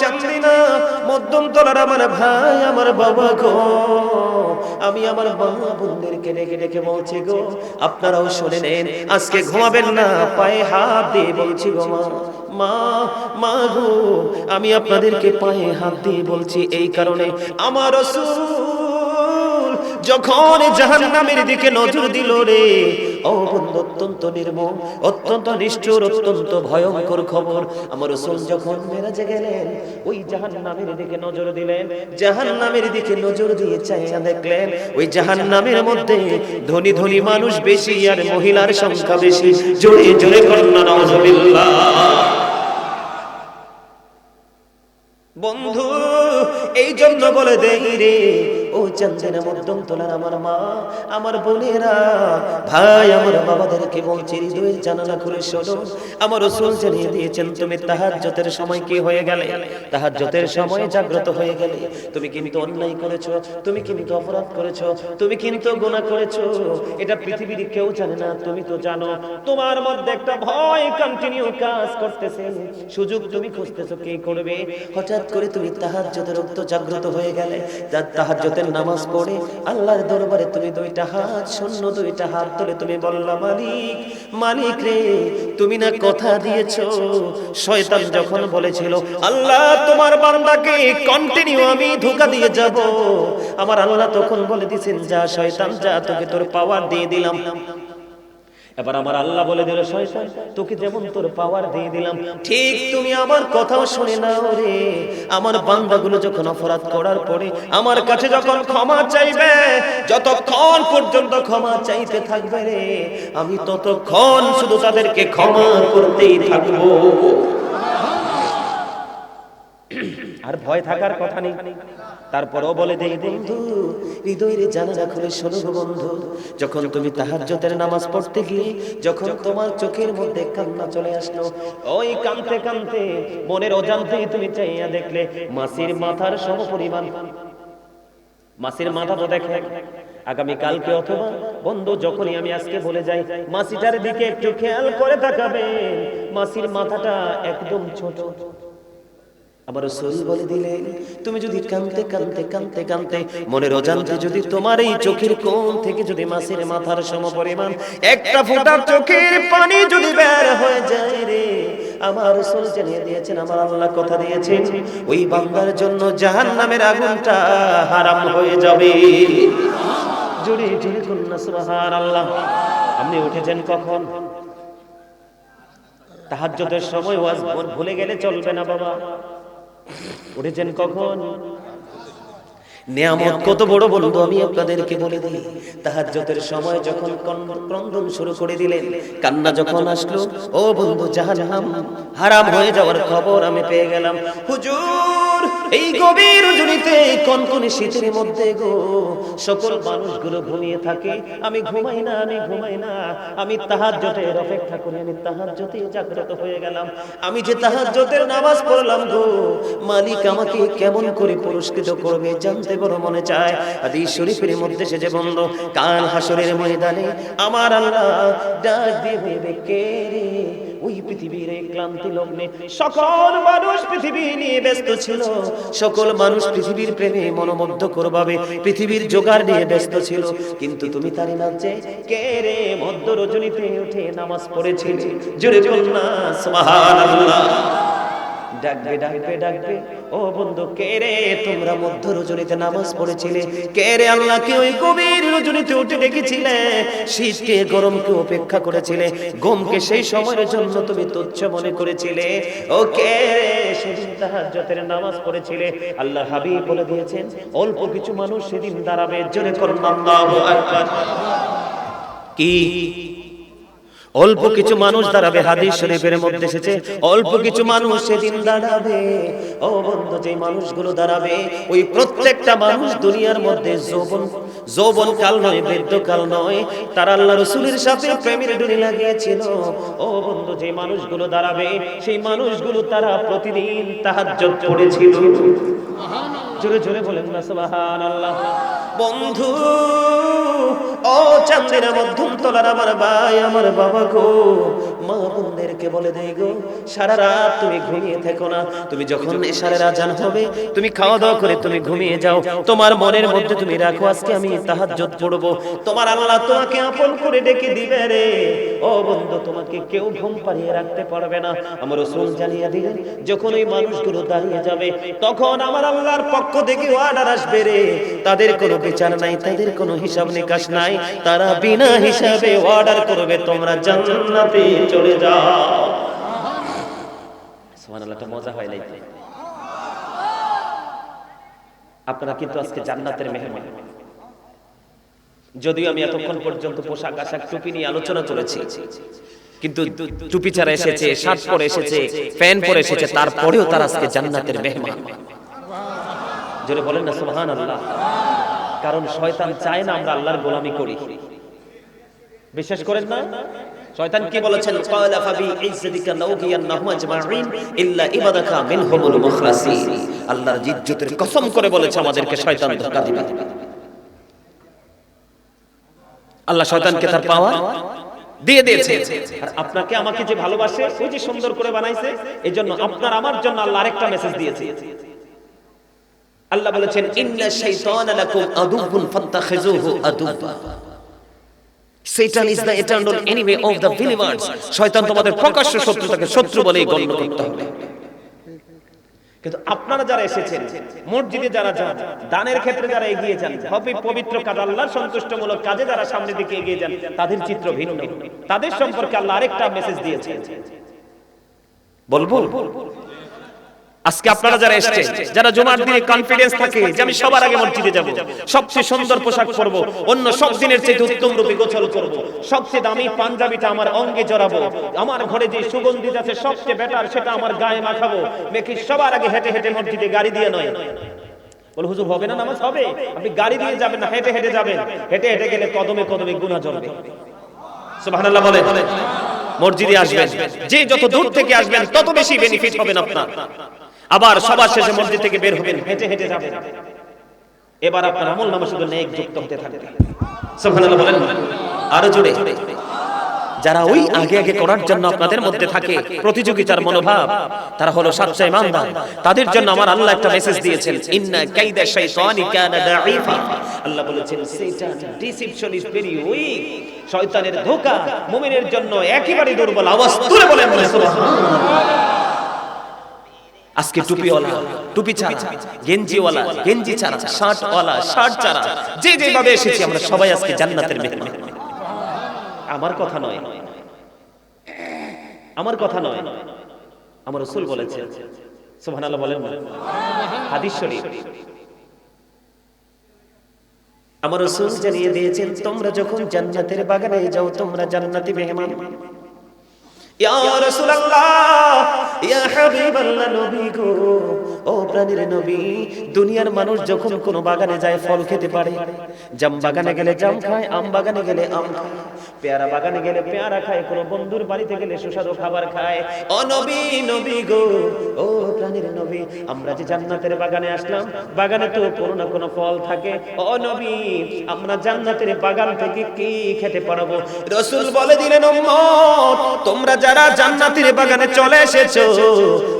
চান্দিনা মধ্যম তলার আমার ভাই আমার বাবা গো, আমি আমার মা বোনদেরকে ডেকে ডেকে বলছি গো, আপনারাও শুনে নেন, আজকে ঘুমাবেন না, পায়ে হাত দিয়ে বলছি গো মা, মা মা গো, আমি আপনাদেরকে পায়ে হাত দিয়ে বলছি এই কারণে, আমার রাসূল যখন জাহান্নামের দিকে নজর দিল রে, ও বন্ধু অত্যন্ত নির্মম, অত্যন্ত নিষ্ঠুর, অত্যন্ত ভয়ঙ্কর খবর। আমার রাসূল যখন মেরাজে গেলেন, ওই জাহান্নামের দিকে নজর দিলেন, জাহান্নামের দিকে নজর দিয়ে চাইয়া দেখলেন ওই জাহান্নামের মধ্যে ধনী ধনী মানুষ বেশি আর মহিলার সংখ্যা বেশি। জোরে জোরে কন্যা নাউজুবিল্লাহ। বন্ধু এই জন্য বলে দেই রে, ও চান্দিনা মধ্যম তলার আমার মা আমার বোনেরা, ভাই আমার বাবাদেরকে বলছি, হৃদয়ের জানালা খুলে শোনো, আমার রাসূল জানিয়ে দিয়েছেন তুমি তাহাজ্জুদের সময় কি হয়ে গেলে, তাহাজ্জুদের সময় জাগ্রত হয়ে গেলে তুমি কিন্তু অন্যায় করেছো, তুমি কিন্তু অপরাধ করেছো, তুমি কিন্তু গুনাহ করেছো, এটা পৃথিবীর কেউ জানে না, তুমি তো জানো। তোমার মধ্যে একটা ভয় কন্টিনিউ কাজ করতেছে, সুযোগ তুমি খুঁজতেছো কে করবে। হঠাৎ করে তুমি তাহাজ্জুদের রক্ত জাগ্রত হয়ে গেলে, তাহাজ্জুদের নামাজ পড়ে আল্লাহর দরবারে তুমি দুইটা হাত শূন্য, দুইটা হাত তুলে তুমি বললা, মালিক মালিক রে, তুমি না কথা দিয়েছো, শয়তান যখন বলেছিল আল্লাহ তোমার বান্দাকে কন্টিনিউ আমি ধোঁকা দিয়ে যাব, আমার আল্লাহ তখন বলে দিয়েছেন যা শয়তান যা, তোকে তোর পাওয়ার দিয়ে দিলাম। এবার আমার আল্লাহ বলে দিল, শয়তান তোকে যেমন তোর পাওয়ার দিয়ে দিলাম, ঠিক তুমি আমার কথাও শুনে নাও রে, আমার বান্দাগুলো যখন অপরাধ করার পরে আমার কাছে যখন ক্ষমা চাইবে, যতক্ষণ পর্যন্ত ক্ষমা চাইতে থাকবে রে, আমি ততক্ষণ শুধু তাদেরকে ক্ষমা করতেই থাকবো। আর ভয় থাকার কথা নেই। তারপরও বলে দেই বন্ধু, হৃদয়ের জানালা খুলে শোনো গো বন্ধু, যখন তুমি তাহাজ্জুদের নামাজ পড়তে গিয়ে যখন তোমার চোখের মধ্যে কান্না চলে আসলো, ওই কাঁদতে কাঁদতে মনের অজান্তেই তুমি চাইয়া দেখলে মাসির মাথার সমপরিমাণ, মাসির মাথা তো দেখে আগামী কালকে অথবা বন্ধু যখনই আমি আজকে বলে যাই, মাসিটার দিকে একটু খেয়াল করে তাকাবে, মাসির মাথাটা একদম ছোট। আমার রাসূল বলে দিলেন, তুমি যদি কাঁদতে কাঁদতে কাঁদতে কাঁদতে মনের অজান্তে যদি তোমার এই চোখের কোণ থেকে যদি মাছের মাথার সমপরিমাণ একটা ফোঁটার চোখের পানি যদি বের হয়ে যায় রে, আমার রাসূল জানিয়ে দিয়েছেন, আমার আল্লাহ কথা দিয়েছেন, ওই বান্দার জন্য জাহান্নামের আগুনটা হারাম হয়ে যাবে। জোরে জোরে কন্যা সুবহানাল্লাহ। আপনি উঠেছেন কখন? তাহাজ্জুদের সময়, ওয়াজ ভুলে গেলে চলবে না বাবা। উঠেছেন কখন? নিয়ামত কত বড় বন্ধু আমি আপনাদেরকে বলে দিই, তাহাজ্জুদের সময় যখন ক্রন্দন শুরু করে দিলেন, কান্না যখন আসলো, ও বন্ধু জাহান্নাম হারাম হয়ে যাওয়ার খবর আমি পেয়ে গেলাম। হুজুর এই গভীর রজনীতে কনকনে শীতের মধ্যে গো সকল মানুষগুলো ঘুমিয়ে থাকে, আমি ঘুমাই না, আমি ঘুমাই না, আমি তাহাজ্জুদের অপেক্ষা করি, আমি তাহাজ্জুদে জাগ্রত হয়ে গেলাম। আমি যে তাহাজ্জুদের নামাজ পড়লাম গো, মালিক আমাকে কেমন করে পুরস্কৃত করবে জানতে বড় মনে চায়। হাদিস শরীফের মধ্যে সে যে বন্ধ, কাল হাসরের ময়দানে আমার আল্লাহ ডাক দিয়ে বলবে, কে রে? ওই পৃথিবীর এই ক্লান্তি লগ্নে সকল মানুষ পৃথিবী নিয়ে ব্যস্ত ছিল, সকল মানুষ পৃথিবীর প্রেমে মনোমুগ্ধ করবে, পৃথিবীর জোগাড় নিয়ে ব্যস্ত ছিল, কিন্তু তুমি তারই মাঝে কে রে মধ্য রজনীতে উঠে নামাজ পড়েছিলে? জোরে বলুন না সুবহানাল্লাহ। ডাকবে ডাকবে ডাকবে, ও বন্ধু কে রে তোমরা মধ্য রজনীতে নামাজ পড়েছিলে? কে রে আল্লাহকে ওই গভীর রজনীতে উঠে ডেকেছিলে? শীতকে গরমকে উপেক্ষা করেছিলে, গমকে সেই সময়ের জন্য তুমি তুচ্ছ মনে করেছিলে? ও কে রে সেদিন তাহাজ্জুদের নামাজ পড়েছিলে? আল্লাহর হাবিব বলে দিয়েছেন, অল্প কিছু মানুষ সেদিন দাঁড়াবে। জোরে করুন আল্লাহু আকবার। কি অল্প কিছু মানুষ দাঁড়াবে? হাদিস শরীফের মধ্যে এসেছে অল্প কিছু মানুষ সেদিন দাঁড়াবে। ও বন্ধু যে মানুষগুলো দাঁড়াবে, ওই প্রত্যেকটা মানুষ দুনিয়ার মধ্যে যৌবন কাল নয়, বৃদ্ধ কাল নয়, তারা আল্লাহ রাসূলের সাথে প্রেমের ডুরি লাগিয়েছিল। ও বন্ধু যে মানুষগুলো দাঁড়াবে, সেই মানুষগুলো তারা প্রতিদিন তাহাজ্জুদ পড়েছিল। সুবহানাল্লাহ। জোরে জোরে বলেন না সুবহানাল্লাহ। বন্ধু ও চান্দিনা মধ্যম তলার আমার ভাই আমার বাবা গো, মা বোনদেরকে বলে দেই গো, সারা রাত তুমি ঘুমিয়ে থেকো না। তুমি যখন এশারের আজান হবে তুমি খাওয়া দাওয়া করে তুমি ঘুমিয়ে যাও। তোমার মনের মধ্যে তুমি রাখো আজকে আমি তাহাজ্জুদ পড়ব, তোমার আল্লাহ তোমাকে আপন করে ডেকে দিবে রে। ও বন্ধু, তোমাকে কেউ ঘুম পাড়িয়ে রাখতে পারবে না। আমার রাসূল জানিয়ে দিলেন যখন ওই মানুষগুলো দাঁড়িয়ে যাবে তখন আমার আল্লাহর পক্ষ থেকে অর্ডার আসবে রে। তাদের কোনো বিচার নাই, তাদের কোনো হিসাব নিকাশ নাই, তারা বিনা হিসাবে অর্ডার করবে তোমরা জান্নাতে চলে যাও। সুবহানাল্লাহ, এটা মজা হয় নাই? আপনারা কিন্তু আজকে জান্নাতের মেহমান। যদিও আমি এতক্ষণ পর্যন্ত পোশাক আশাক টুপি নিয়ে আলোচনা করেছি, কিন্তু টুপি ছাড়া এসেছে, শার্ট পরে এসেছে, প্যান্ট পরে এসেছে, তারপরেও তারা আজকে জান্নাতের মেহমান। জোরে বলেন না সুবহানাল্লাহ। কারণ শয়তান চায় না আমরা আল্লাহর গোলামি করি। বিশ্বাস করেন না? শয়তান কি বলেছেন? ক্বালা ফাবি ইজ্জাতিকা লাউগিয়ান্নাহুম আজমাইন ইল্লা ইবাদাকা মিনহুমুল মুখলাসিন। আল্লাহর ইজ্জতের কসম করে বলেছে আমাদেরকে শয়তান ধোঁকা দিবে। আল্লাহ শয়তানকে তার পাওয়ার দিয়ে দিয়েছে। আর আপনাকে আমাকে যে ভালোবাসে, ওই যে সুন্দর করে বানাইছে, এজন্য আপনার আমার জন্য আল্লাহ আরেকটা মেসেজ দিয়েছে। আল্লাহ বলেছেন ইন্না শাইতানা লাকুম আদুউন ফাত্তাখিযুহু আদুওয়া। Satan is the eternal enemy of the believers. শয়তান তোমাদের প্রকাশ্য শত্রু, তাকে শত্রু বলেই গণ্য করতে হবে। কিন্তু আপনারা যারা এসেছেন, মসজিদে যারা যান, দানের ক্ষেত্রে যারা এগিয়ে যান, হবে পবিত্র কাজ, আল্লাহর সন্তুষ্টমূলক কাজে যারা সামনের দিকে এগিয়ে যান, তাদের চিত্র ভিন্ন। তাদের সম্পর্কে আল্লাহ আরেকটা মেসেজ দিয়েছে। বলবো আজকে আপনারা যারা এসেছেন, যারা জুমার দিনে কনফিডেন্স থাকে যে আমি সবার আগে মসজিদে যাব, সবচেয়ে সুন্দর পোশাক পরব, অন্য সব দিনের চেয়ে উত্তম রূপে গোসল করব, সবচেয়ে দামি পাঞ্জাবিটা আমার অঙ্গে জড়াবো, আমার ঘরে যে সুগন্ধি আছে সবচেয়ে বেটার সেটা আমার গায়ে মাখাবো, মেকি সবার আগে হেঁটে হেঁটে মসজিদে, গাড়ি দিয়ে নয়। বলে হুজুর হবে না নামাজ? হবে। আপনি গাড়ি দিয়ে যাবেন না, হেঁটে হেঁটে যাবেন। হেঁটে হেঁটে গেলে কদমে কদমে গুনাহ ঝরবে। সুবহানাল্লাহ বলেন। মসজিদে আসবেন, যে যত দূর থেকে আসবেন তত বেশি বেনিফিট হবেন আপনার। আবার সবার শেষে মসজিদ থেকে বের হবেন, হেঁটে হেঁটে যাবেন। এবার আপনার আমলনামা শুধু নেক যুক্ত হতে থাকবে। সুবহানাল্লাহ বলেন আরো জোরে। যারা ওই আগে আগে করার জন্য আপনাদের মধ্যে থাকে প্রতিযোগিতার মনোভাব, তারা হলো সাচ্চা ঈমানদার। তাদের জন্য আমার আল্লাহ একটা মেসেজ দিয়েছেন, ইন্না কাইদা শাইতানি কানা দাঈফা। আল্লাহ বলেছেন শয়তান ডিসিপশন ইজ ভেরি উইক। শয়তানের ধোঁকা মুমিনের জন্য একেবারে দুর্বল। আওয়াজ তুলে বলেন সুবহানাল্লাহ। আজকে টুপিওয়ালা টুপি ছাড়া, গেঞ্জিওয়ালা গেঞ্জি ছাড়া, শার্টওয়ালা শার্ট ছাড়া, যে যেভাবে এসেছি আমরা সবাই আজকে জান্নাতের মেহমান। আমার কথা নয়, আমার কথা নয়, আমার রাসূল বলেছেন। সুবহানাল্লাহ বলেন না? হাদিস শরীফ। আমার রাসূল জানিয়ে দিয়েছেন তোমরা যখন জান্নাতের বাগানে যাও তোমরা জান্নাতি মেহমান। ইয়া রাসূলুল্লাহ, ইয়া হাবিবাল্লাহ, নবী গো, ও প্রাণের নবী, দুনিয়ার মানুষ যখন কোনো বাগানে যায় ফল খেতে পারে। জাম বাগানে গেলে জাম খায়, আম বাগানে গেলে আম খায়, পেয়ারা বাগানে গেলে পেয়ারা খায়, কোনো বন্ধুর বাড়িতে গেলে সুস্বাদু খাবার খায়। ও নবী, নবী গো, ও প্রাণের নবী, আমরা যে জান্নাতের বাগানে আসলাম, বাগানে তো কোনো না কোনো ফল থাকে। ও নবী, আমরা জান্নাতের বাগান থেকে কি খেতে পারবো? রাসূল বলে দিলেন, উম্মত, তোমরা যারা জান্নাতের বাগানে চলে এসেছো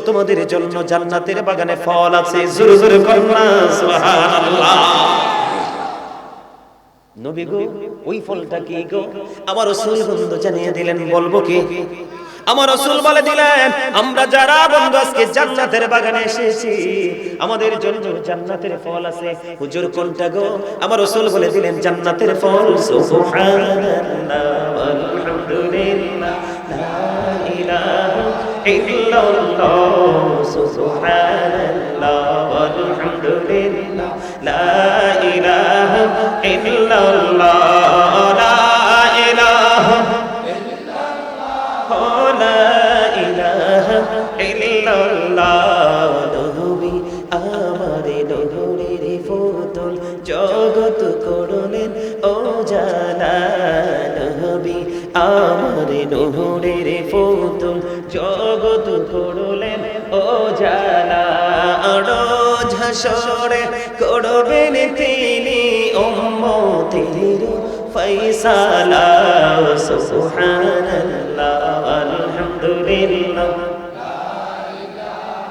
তোমাদের জন্য জান্নাতের বাগানে ফল আছে। জোরে জোরে কন্যা সুবহানাল্লাহ। নবী গো, ওই ফলটা কি গো? আমার রাসূল বন্ধু জানিয়ে দিলেন। বলবো কি? আমার রাসূল বলে দিলেন, আমরা যারা বন্ধু আজকে জান্নাতের বাগানে এসেছি আমাদের জন্য জান্নাতের ফল আছে। হুজুর কোনটা গো? আমার রাসূল বলে দিলেন জান্নাতের ফল সুবহানাল্লাহ আলহামদুলিল্লাহ লা ইলাহা ইল্লাল্লাহ সুবহানাল্লাহ আলহামদুলিল্লাহ লা ইলাহা ইল্লাল্লাহ লা ইলাহা নবী আমারে নূরের ফুতুল জগৎ করলেন ও জালা। নবী আমারে নূরের ফুতুল জগৎ করলেন ও জালা। রোজ হাসরে করবেন তিনি উম্মতের ফাইসালা সুবহানাল্লাহ আলহামদুলিল্লাহ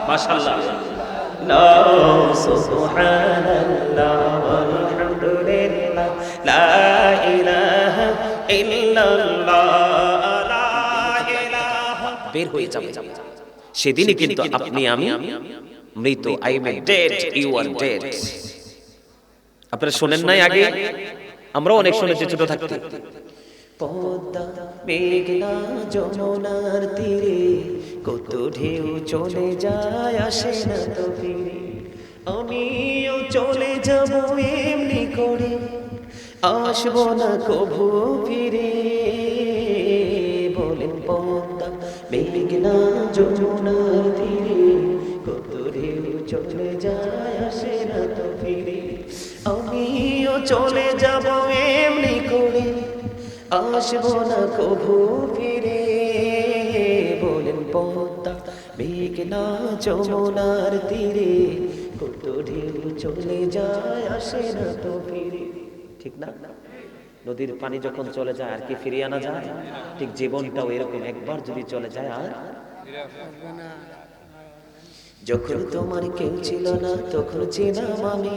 মাশাআল্লাহ লা সুবহানাল্লাহ আলহামদুলিল্লাহ লা ইলাহা ইল্লাল্লাহ লা ইলাহা বের হয়ে যাবে সেদিনই কিন্তু আপনি আমি মৃত I am dead you are dead আপনারা শুনেন নাই আগে আমরাও অনেক শুনেছি ছোট থাকতে পদ্মা মেঘনা যমুনার তীরে কত ঢেউ চলে যায় আসে না তো ফিরে আমিও চলে যাব এমনি করে আসবো না কভু ফিরে বলেন পদ্মা মেঘনা যমুনার তীরে কত ঢেউ চলে যায় আসে না তো ফিরে আমিও চলে যাব এমনি করে আসবো না কভু ফিরে বলেন পদ্মা মেঘনা যমুনার তীরে কত ঢেউ চলে যায় আসে না তো ফিরে ঠিক না নদীর পানি যখন চলে যায় আর কি ফিরিয়ে আনা যায় ঠিক জীবনটাও এরকম একবার যদি চলে যায় আর যখন তোমার কেউ ছিল না তখন ছিলাম আমি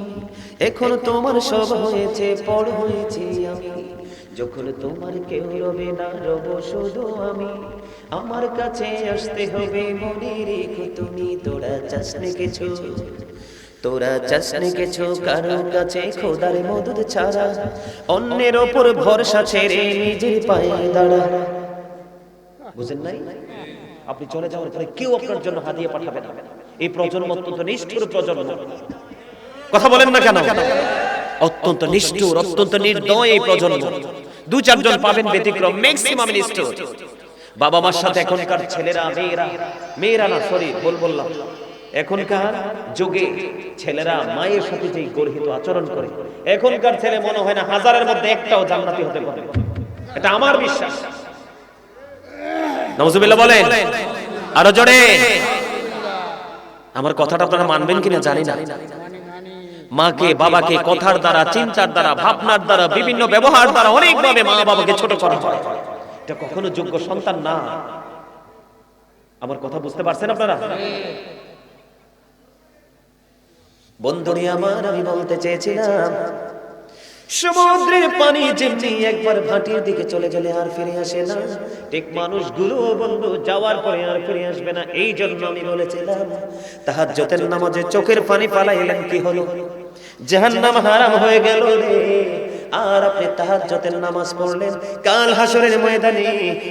এখন তোমার সব হয়েছে পর হয়েছি আমি যখন তোমার কেউ রবে না রব শুধু আমি আমার কাছে আসতে হবে মনে রেখো তুমি তোরা চাসনে কিছু কারো কাছে খোদার মদদ ছাড়া অন্যের ওপর ভরসা ছেড়ে নিজের পায়ে দাঁড়া বুঝেন নাই আপনি চলে যাওয়ার পরে কেউ আপনার জন্য হাদিয়া পাঠাবে না এই প্রজন্ম অত্যন্ত নিষ্ঠুর প্রজন্ম কথা বলেন না কেন অত্যন্ত নিষ্ঠুর অত্যন্ত নির্দয় এই প্রজন্ম দু চারজন পাবেন ব্যতিক্রম ম্যাক্সিমাম নিষ্ঠুর বাবা মার সাথে এখনকার ছেলেরা মেয়েরা না সরি বললাম এখনকার যুগে ছেলেরা মায়ের সাথে যে গর্হিত আচরণ করে এখনকার ছেলে মনে হয় না হাজারের মধ্যে একটাও জান্নাতি হতে পারে এটা আমার বিশ্বাস নাউজুবিল্লাহ বলেন আরো জোরে আমার কথাটা আপনারা মানবেন কিনা জানি না মাকে বাবাকে কথার দ্বারা চিন্তার দ্বারা ভাবনার দ্বারা বিভিন্ন ব্যবহার দ্বারা অনেকভাবে মা বাবাকে ছোট করা হয় এটা কখনো যোগ্য সন্তান না আমার কথা বুঝতে পারছেন আপনারা বন্ধুরে আমার আমি বলতে চেয়েছিলাম সমুদ্রের পানি যেমনি একবার ভাটির দিকে চলে গেলে আর ফিরে আসে না ঠিক মানুষগুলো বন্ধু যাওয়ার পরে আর ফিরে আসবে না এই জন্য আমি বলেছিলাম তাহাজ্জুদের নামাজে চোখের পানি পালাইলেন কি হলো জাহান্নাম হারাম হয়ে গেল রে আর আপনি তাহাজ্জুদের নামাজ পড়লেন কাল হাসরের ময়দানে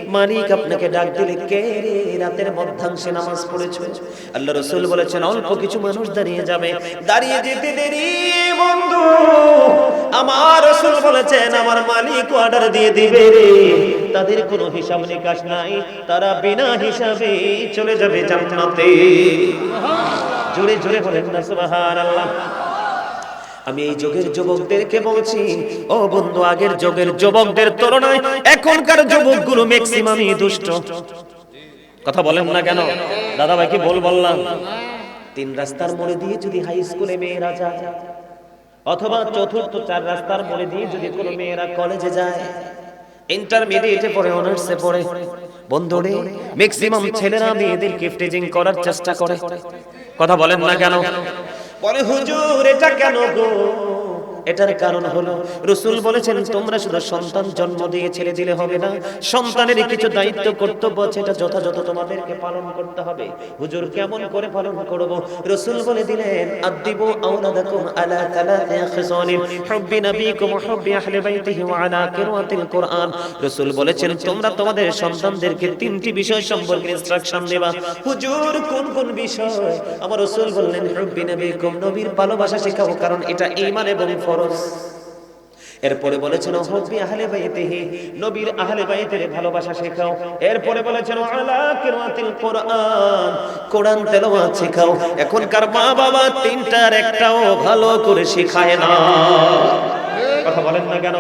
মালিক আপনাকে ডাক দিলে কে রে রাতের মধ্যাংশে নামাজ পড়েছো আল্লাহ রাসূল বলেছেন অল্প কিছু মানুষ দাঁড়িয়ে যাবে দাঁড়িয়ে যেতে দেরি বন্ধু আমার রাসূল বলেছেন আমার মালিক অর্ডার দিয়ে দিবে রে তাদের কোনো হিসাব নিকাশ নাই তারা বিনা হিসাবে চলে যাবে জান্নাতে জোরে জোরে বলেন না সুবহানাল্লাহ আমি এই যুগের যুবকদেরকে বলছি ও বন্ধু আগের যুগের যুবকদের তুলনায় এখনকার যুবকগুলো ম্যাক্সিমামই দুষ্ট কথা বলেন না কেন দাদা ভাই কি বললাম তিন রাস্তার মোড়ে দিয়ে যদি হাই স্কুলে মেয়েরা যায় অথবা চতুর্থ চার রাস্তার মোড়ে দিয়ে যদি কোনো মেয়েরা কলেজে যায় ইন্টারমিডিয়েটে পড়ে অনার্সে পড়ে বন্ধুরে ম্যাক্সিমাম ছেলেরা মেয়েদেরকে ফ্রিজিং করার চেষ্টা করে কথা বলেন না কেন বলে হুজুর এটা কেন গো এটার কারণ হলো রাসূল বলেছেন তোমরা শুধু সন্তান জন্ম দিয়ে ছেড়ে দিলে হবে না সন্তানের কিছু দায়িত্ব কর্তব্য আছে এটা যথাযথ তোমাদেরকে পালন করতে হবে হুজুর কেমন করে পালন করব রাসূল বলে দিলেন আদিবু আওলাদাকুম আলা তালাতি খিসালিন হুব্বি নবীকুম হুব্বি আহলি বাইতিহি ওয়া আলা কিরাতিল কুরআন রাসূল বলেছেন তোমরা তোমাদের সন্তানদেরকে তিনটি বিষয় সম্পর্কে ইনস্ট্রাকশন দেবা হুজুর কোন কোন বিষয় আমার রাসূল বললেন হুব্বি নবীকুম নবীর ভালোবাসা শেখাও কারণ এটা ঈমান এবং ফরজ এরপরে বলেছেন হুব্বি আহলে বাইতিহি নবীর আহলে বাইতের ভালোবাসা শেখাও এরপরে বলেছেন আলা কিরাতিল কুরআন কোরআন তেলাওয়াত শেখাও এখনকার মা বাবা তিনটার একটাও ভালো করে শেখায় না কথা বলেন না কেন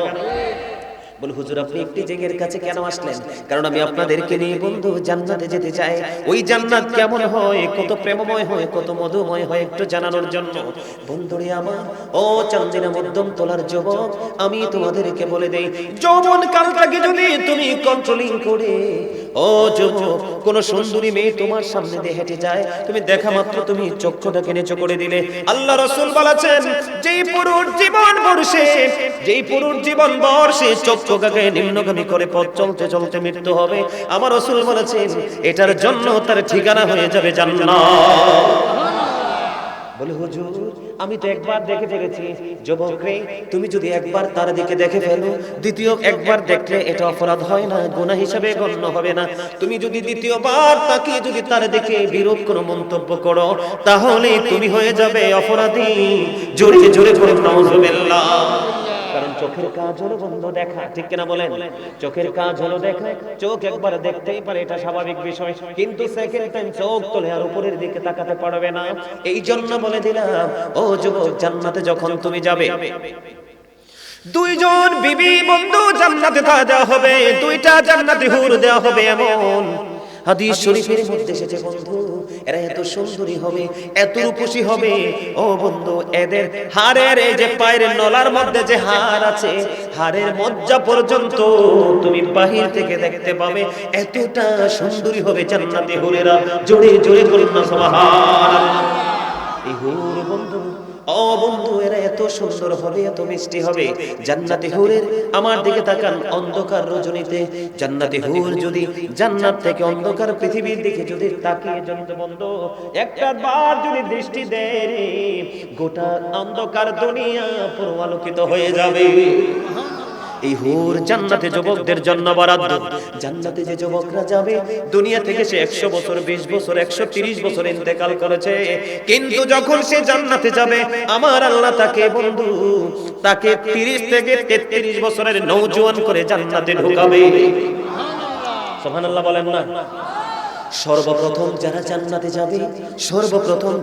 বল হুজুর আপনি একটি জেগের কাছে কেন আসলেন? কারণ আমি আপনাদেরকে নিয়ে বন্ধু জান্নাতে যেতে চাই। ওই জান্নাত কেমন হয়, কত প্রেমময় হয়, কত মধুময় হয় একটু জানানোর জন্য। বন্ধুরে আমার, ও চান্দিনা মধ্যম তোলার যুবক, আমি তোমাদেরকে বলে দেই, যৌবন কালটাকে যদি তুমি কন্ট্রোলিং করে, ও যুবক, কোন সুন্দরী মেয়ে তোমার সামনে দিয়ে হেঁটে যায়, তুমি দেখা মাত্র তুমি চক্ষুটাকে নিচু করে দিলে, আল্লাহ রাসূল বলেছেন যেই পুরুষ জীবন বর্ষে চক্ষুটাকে নিম্নগামী করে পথ চলতে চলতে মৃত্যু হবে, আমার রাসূল বলেছেন এটার জন্য তার ঠিকানা হয়ে যাবে জান্নাত। বলে হুজুর আমি তো একবার দেখে ফেলেছি। যুবক রে, তুমি যদি একবার তার দিকে দেখে ফেলো, দ্বিতীয় একবার দেখলে এটা অপরাধ হয় না, গুনাহ হিসেবে গণ্য হবে না। তুমি যদি দ্বিতীয়বার তাকে যদি তার দিকে বিরূপ কোনো মন্তব্য করো, তাহলে তুমি হয়ে যাবে অপরাধী। জোরে জোরে করে নাউজুবিল্লাহ। কারণ চোখের কাজ হলো বন্ধু দেখা, ঠিক কিনা বলেন? চোখের কাজ হলো দেখা, চোখ একবার দেখতেই পারে, এটা স্বাভাবিক বিষয়, কিন্তু সেকেন্ড টাইম চোখ তোলে আর উপরের দিকে তাকাতে পারবে না। এই জন্য বলে দিলাম, ও যুবক, জান্নাতে যখন তুমি যাবে, দুইজন বিবি বন্ধু জান্নাতে দেওয়া হবে, দুইটা জান্নাতি হুর দেওয়া হবে। এমন হাদিস শরীফের মধ্যে এসেছে বন্ধু, এরা এত সুন্দরী হবে, এত রূপসী হবে, ও বন্ধু, এদের হাড়ের এই যে পায়ের নলার মধ্যে যে হাড় আছে, হাড়ের মজ্জা পর্যন্ত তুমি বাহির থেকে দেখতে পাবে, এতটা সুন্দরী হবে জান্নাতি হুরেরা। জোরে জোরে বলুন না সুবহানাল্লাহ। এই হুর বন্ধু, ও বন্ধু, এরা এত সুন্দর হবে, এত মিষ্টি হবে। জান্নাতি হুরের, আমার দিকে তাকান, অন্ধকার রজনীতে জান্নাতি হুর যদি জান্নাত থেকে অন্ধকার পৃথিবীর দিকে যদি তাকিয়ে জন্য বন্ধু একটা বার যদি দৃষ্টি দেয়, গোটা অন্ধকার দুনিয়া পুরো আলোকিত হয়ে যাবে। এই হুর জান্নাতে যুবকদের জন্য বরাদ্দ। জান্নাতে যে যুবকরা যাবে, দুনিয়া থেকে সে 100 বছর, 20 বছর, 130 বছর ইন্তেকাল করেছে, কিন্তু যখন সে জান্নাতে যাবে, আমার আল্লাহ তাকে বন্ধু, তাকে 30 থেকে 33 বছরের নওজোয়ান করে জান্নাতে ঢোকাবে। সুবহানাল্লাহ বলেন না? সর্বপ্রথম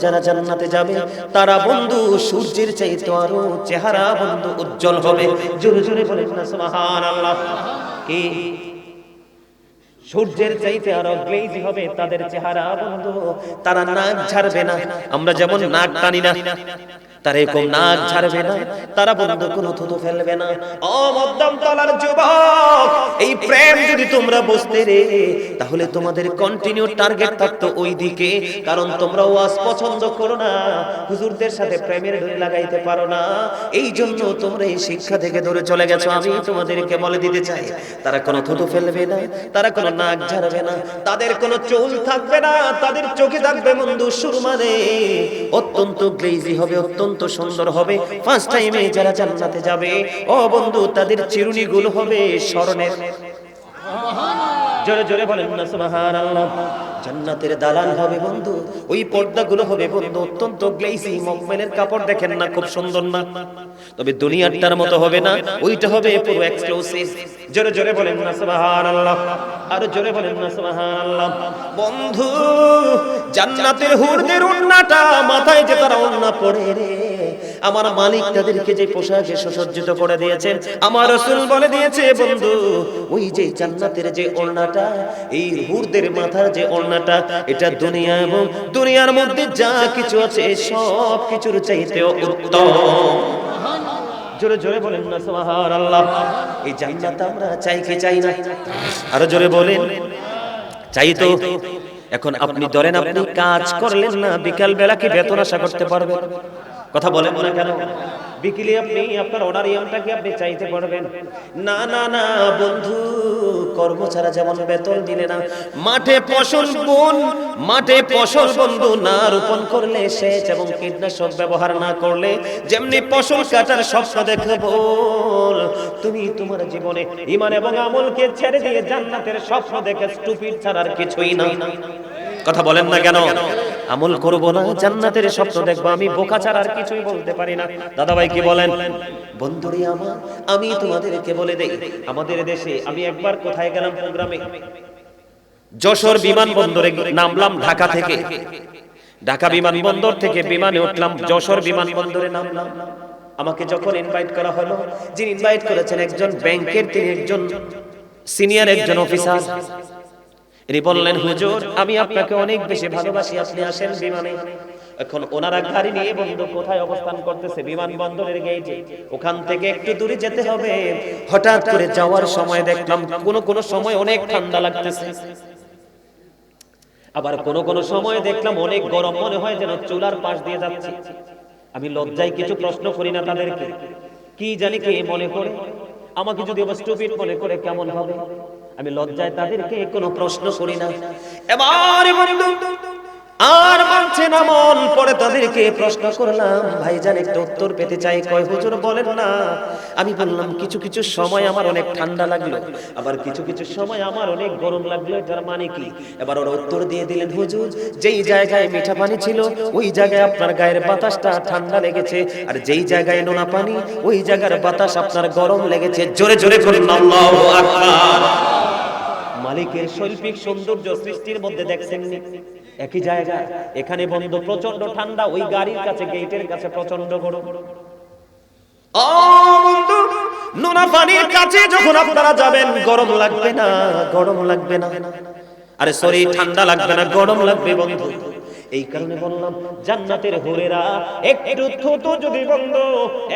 যারা জান্নাতে যাবে, তারা বন্ধু সূর্যের চাইতে আরো চেহারা বন্ধু উজ্জ্বল হবে। জোরে জোরে বলেন না সুবহানাল্লাহ। কি সূর্যের চাইতে আরো গ্লেজি হবে তাদের চেহারা বন্ধু। তারা নাক ঝাড়বে না, আমরা যেমন নাক টানি না, তারা এরকম নাক ঝাড়বে না, তারা বন্ধু কোনো থুতু ফেলবে না। ও মধ্যম তলার যুবক, এই প্রেম যদি তোমরা বুঝতে রে, তাহলে তোমাদের কন্টিনিউ টার্গেট থাকতো ওই দিকে। কারণ তোমরা ওয়াজ পছন্দ করো না, হুজুরদের সাথে প্রেমের ডোরি লাগাইতে পারো না, এই জন্য তোমরা এই শিক্ষা থেকে দূরে চলে গেছো। আমি তোমাদেরকে বলে দিতে চাই, তারা কোনো থুতু ফেলবে না, তারা কোনো নাক ঝাড়বে না, তাদের কোনো চুল থাকবে না, তাদের চোখে থাকবে বন্ধু সুরমারে, অত্যন্ত গ্লেজি হবে, অত্যন্ত সুন্দর হবে। ফার্স্ট টাইমে যারা জান্নাতে যাবে, ও বন্ধু, তাদের চিরুনিগুলো হবে স্বর্ণের। জোরে জোরে বলেন না সুবহানাল্লাহ। জান্নাতের দালান হবে বন্ধু, ওই পর্দাগুলো হবে বন্ধু অত্যন্ত গ্লেজি, মখমেলের কাপড় দেখেন না, খুব সুন্দর না? তবে দুনিয়াটার মতো হবে না, ওইটা হবে পুরো এক্সক্লুসিভ। জোরে জোরে বলেন না সুবহানাল্লাহ, আর জোরে বলেন না সুবহানাল্লাহ। বন্ধু, জান্নাতের হুরদের ওন্নাটা, মাথায় যে তারা ওন্না পড়ে রে, আমার মালিক তাদেরকে যে পোশাকে সুসজ্জিত করে দিয়েছেন, আমার রাসূল বলে দিয়েছে বন্ধু, ওই যে জান্নাতের যে ওড়নাটা, এই হুরদের মাথার যে ওড়নাটা, এটা দুনিয়া এবং দুনিয়ার মধ্যে যা কিছু আছে সব কিছুর চাইতে উত্তম। জোরে জোরে বলেন না সুবহানাল্লাহ। এই জান্নাত আমরা চাই কি চাই না? আরো জোরে বলেন, চাই তো। এখন আপনি ধরেন আপনি কাজ করলেন না, বিকাল বেলা কি বেতন আশা করতে পারবেন? কথা বলেন না কেন? বিকেলে আপনি আপনার অনারিয়ামটাকে আপনি চাইতে পারবেন না? না না বন্ধু, কর্ম ছাড়া যেমন বেতন দিলে না, মাঠে ফসল বন্ধু না রোপণ করলে, সেচ এবং কীটনাশক ব্যবহার না করলে, যেমনি ফসল কাটার স্বপ্ন দেখে বল, তুমি তোমার জীবনে ঈমান এবং আমলকে ছেড়ে দিয়ে জান্নাতের স্বপ্ন দেখে স্টুপিড ছাড়ার কিছুই না। কথা বলেন না কেন? আমল করব না, জান্নাতের স্বপ্ন দেখবো, আমি বোকা ছাড়া আর কিছুই বলতে পারি না। দাদা ভাই কি বলেন? বন্ধুরে আমার, আমি তোমাদেরকে বলে দেই, আমাদের দেশে আমি একবার কোথায় গেলাম প্রোগ্রামে, যশোর বিমানবন্দরে নামলাম, ঢাকা থেকে, ঢাকা বিমানবন্দর থেকে বিমানে উঠলাম, যশোর বিমানবন্দরে নামলাম। আমাকে যখন ইনভাইট করা হলো, যিনি ইনভাইট করেছেন একজন ব্যাংকের, তিনি একজন সিনিয়র একজন অফিসার। তিনি বললেন, হুজুর আমি আপনাকে অনেক বেশি ভালোবাসি, আপনি আসেন বিমানে। এখন ওনারা গাড়ি নিয়ে বন্ধু কোথায় অবস্থান করতেছে? বিমানবন্দরের গেটে। ওখান থেকে একটু দূরে যেতে হবে। হঠাৎ করে যাওয়ার সময় দেখলাম কোন সময় অনেক ঠান্ডা লাগতেছে, আবার কোন সময় দেখলাম অনেক গরম, মনে হয় যেন চুলার পাশ দিয়ে যাচ্ছে। আমি লজ্জায় কিছু প্রশ্ন করি না তাদেরকে, কি জানি কে মনে করে, আমাকে যদি স্টুপিড মনে করে কেমন হবে। আমি লজ্জায় তাদেরকে কোনো প্রশ্ন করি না। এবারে বন্ধু আর মানছে না মন, পরে তাদেরকে প্রশ্ন করলাম, ভাইজান একটা উত্তর পেতে চাই। কয় হুজুর বলেন না। আমি বললাম কিছু সময় আমার অনেক ঠান্ডা লাগলো, আবার কিছু সময় আমার অনেক গরম লাগলো, এটার মানে কি? এবার ওরা উত্তর দিয়ে দিলেন, হুজুর যেই জায়গায় মিঠা পানি ছিল ওই জায়গায় আপনার গায়ের বাতাসটা ঠান্ডা লেগেছে, আর যেই জায়গায় নোনা পানি ওই জায়গার বাতাস আপনার গরম লেগেছে। জোরে জোরে বলুন আল্লাহু আকবার। মালিকের শৈল্পিক সৌন্দর্য সৃষ্টির মধ্যে দেখছেন একই জায়গা, এখানে বন্ধু প্রচন্ড ঠান্ডা, ওই গাড়ির কাছে গেটের কাছে প্রচন্ড গরম। ও বন্ধু, নোনা পানির কাছে যখন আপনারা যাবেন গরম লাগবে না, গরম লাগবে না, আরে সরি ঠান্ডা লাগবে না, গরম লাগবে বন্ধু। এই কারণে বললাম জান্নাতের হুরেরা একটু থুতু যদি বন্ধু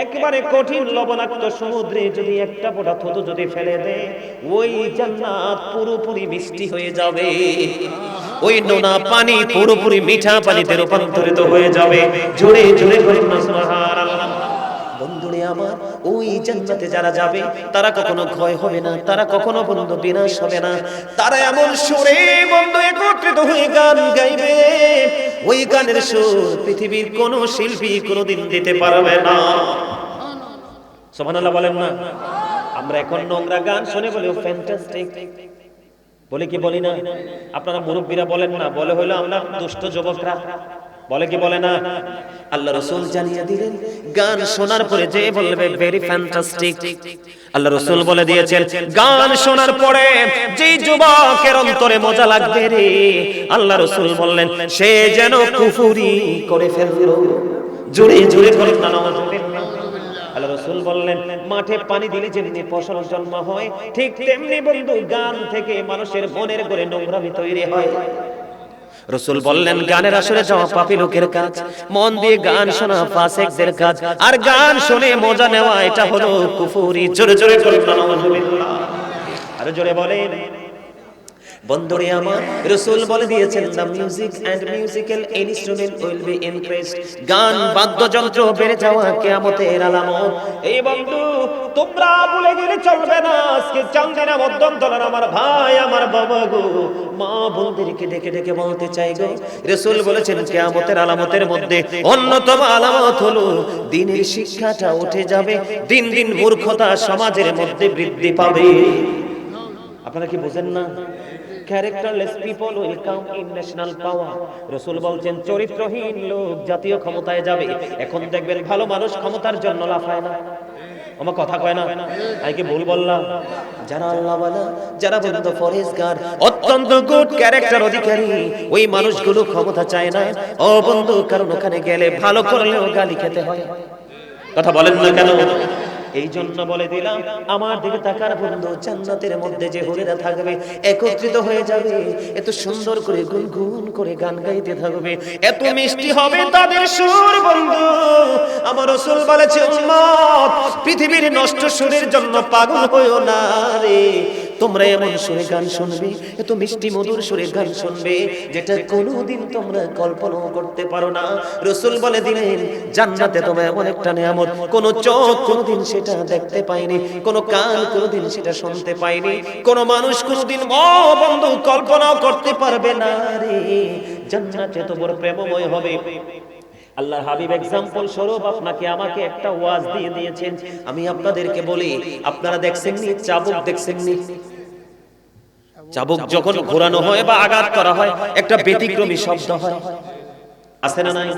একেবারে কঠিন লবণাক্ত সমুদ্রে যদি একটা ফোঁটা থুতু যদি ফেলে দেয়, ওই জান্নাত পুরোপুরি মিষ্টি হয়ে যাবে, ওই নোনা পানি পুরোপুরি মিঠা পানিতে রূপান্তরিত হয়ে যাবে। জোরে জোরে বলুন না সুবহানাল্লাহ। বন্ধুরে আমার, ওই জান্নাতে যারা যাবে তারা কখনো ক্ষয় হবে না, তারা কখনো বন্ধু বিনাশ হবে না। তারা এমন সুরে বন্ধু একত্রিত হয়ে গান গাইবে, ওই গানের সুর পৃথিবীর কোন শিল্পী কোনোদিন দিতে পারবে না। সুবহানাল্লাহ বলেন না? আমরা এখন নোংরা গান শুনে বলি ফ্যান্টাস্টিক, বলে কি বলি না? আপনারা মুরব্বীরা বলেন না, বলে হলো আমরা দুষ্ট যুবকরা, বলে কি বলে না? আল্লাহ রাসূল জানিয়ে দিলেন গান শোনার পরে যে বলবে ভেরি ফ্যান্টাস্টিক, আল্লাহ রাসূল বলে দিয়েছেন গান শোনার পরে যেই যুবকের অন্তরে মজা লাগবে রে, আল্লাহ রাসূল বললেন সে যেন কুফরি করে ফেললো। জোরে জোরে বলেন না নাউযুবিল্লাহ। আল্লাহ রাসূল বললেন মাঠে পানি দিলে যেমনি ফসল জন্ম হয়, ঠিক তেমনি বন্ধু গান থেকে মানুষের মনের ঘরে নোংরামি তৈরি হয়। রাসূল বললেন গানের আসরে যাওয়া পাপী লোকের কাজ, মন দিয়ে গান শোনা ফাসিকদের কাজ, আর গান শুনে মজা নেওয়া এটা হলো কুফরি। জোরে জোরে বলুন নাউযুবিল্লাহ। আর জোরে বলেন। বন্ধুরে আমার, রাসূল বলে দিয়েছেন the music and musical instrument will be increased, গান বাদ্যযন্ত্র বেড়ে যাওয়া কিয়ামতের আলামত। এই বন্ধু তোমরা ভুলে গেলে চলবে না, আজকে চান্দিনা মধ্যন্তরের আমার ভাই আমার বাবা গো, মা বোনদেরকে ডেকে ডেকে বলতে চাই গো, রাসূল বলেছেন কিয়ামতের আলামতের মধ্যে অন্যতম আলামত হলো দ্বীনের শিক্ষাটা উঠে যাবে, দিন দিন মূর্খতা সমাজের মধ্যে বৃদ্ধি পাবে। আপনারা কি বুঝেন না? Characterless people will come in national power. রাসূল বলছেন চরিত্রহীন লোক জাতীয় ক্ষমতায় যাবে। এখন দেখবেন ভালো মানুষ ক্ষমতার জন্য লাফায় না, আমার কথা কয় না, আমি কি ভুল বললাম? যারা আল্লাহওয়ালা, যারা বন্ধু ফরেজগার, অত্যন্ত গুড ক্যারেক্টার অধিকারী, ওই মানুষগুলো ক্ষমতা চায় না ও বন্ধু, কারণ ওখানে গেলে ভালো করলেও গালি খেতে হয়। কথা বলেন না কেন? এই জন্য বলে দিলাম আমার দিকে তাকার বন্ধু, জান্নাতের মধ্যে যে হুরেরা থাকবে একত্রিত হয়ে যাবে, এত সুন্দর করে গুনগুন করে গান গাইতে থাকবে, এত মিষ্টি হবে তাদের সুর বন্ধু। আমার রাসূল বলেছে উম্মত পৃথিবীর নষ্ট সুরের জন্য পাগল হইও না রে, তোমরা এমন সুরে গান শুনবে, এত মিষ্টি মধুর সুরে গান শুনবে যেটা কোনোদিন তোমরা কল্পনাও করতে পারো না। রাসূল বলে দিলেন জান্নাতে তোমরা এমন একটা নিয়ামত কোন চোখ কোনোদিন সেটা দেখতে পায়নি, কোন কান কোনোদিন সেটা শুনতে পায়নি, কোন মানুষ কোনোদিন ও বন্ধু কল্পনাও করতে পারবে না রে। জান্নাত এত বড় প্রেমময় হবে। আল্লাহর হাবিব এক্সাম্পল স্বরূপ আপনাকে আমাকে একটা ওয়াজ দিয়ে দিয়েছেন। আমি আপনাদেরকে বলি, আপনারা দেখছেন নি চাবুক? দেখছেন নি চাবুক যখন ঘোরানো হয় বা আঘাত করা হয় একটা ব্যতিক্রমী শব্দ হয়, আছে না নাই?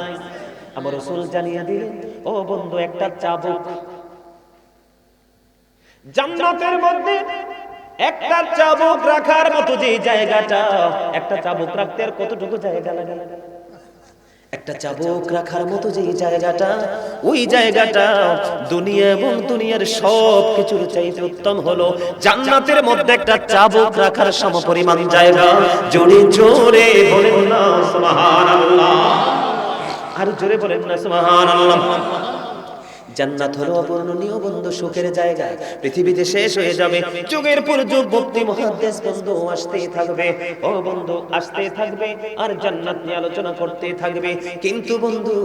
আমার রাসূল জানিয়ে দিলেন ও বন্ধু একটা চাবুক জান্নাতের মধ্যে, একটা চাবুক রাখার মতো যে জায়গাটা, একটা চাবুক রাখতে আর কতটুকু জায়গা লাগে? একটা চাবুক রাখার মতো যে জায়গাটা, ওই জায়গাটা দুনিয়া এবং দুনিয়ার সব কিছুর চাইতে উত্তম হলো জান্নাতের মধ্যে একটা চাবুক রাখার সমপরিমাণ জায়গা। জোরে জোরে বলেন না সুবহানাল্লাহ, আর জোরে বলেন না সুবহানাল্লাহ। জান্নাত হলো অপূর্ণনীয় বন্ধু, সুখের জায়গা। পৃথিবীতে শেষ হয়ে যাবে, যুগের পর যুগ ভক্তি মুহাদ্দিস বন্ধু আসতেই থাকবে, ও বন্ধু আসতেই থাকবে, আর জান্নাত নিয়ে আলোচনা করতেই থাকবে। কিন্তু বন্ধু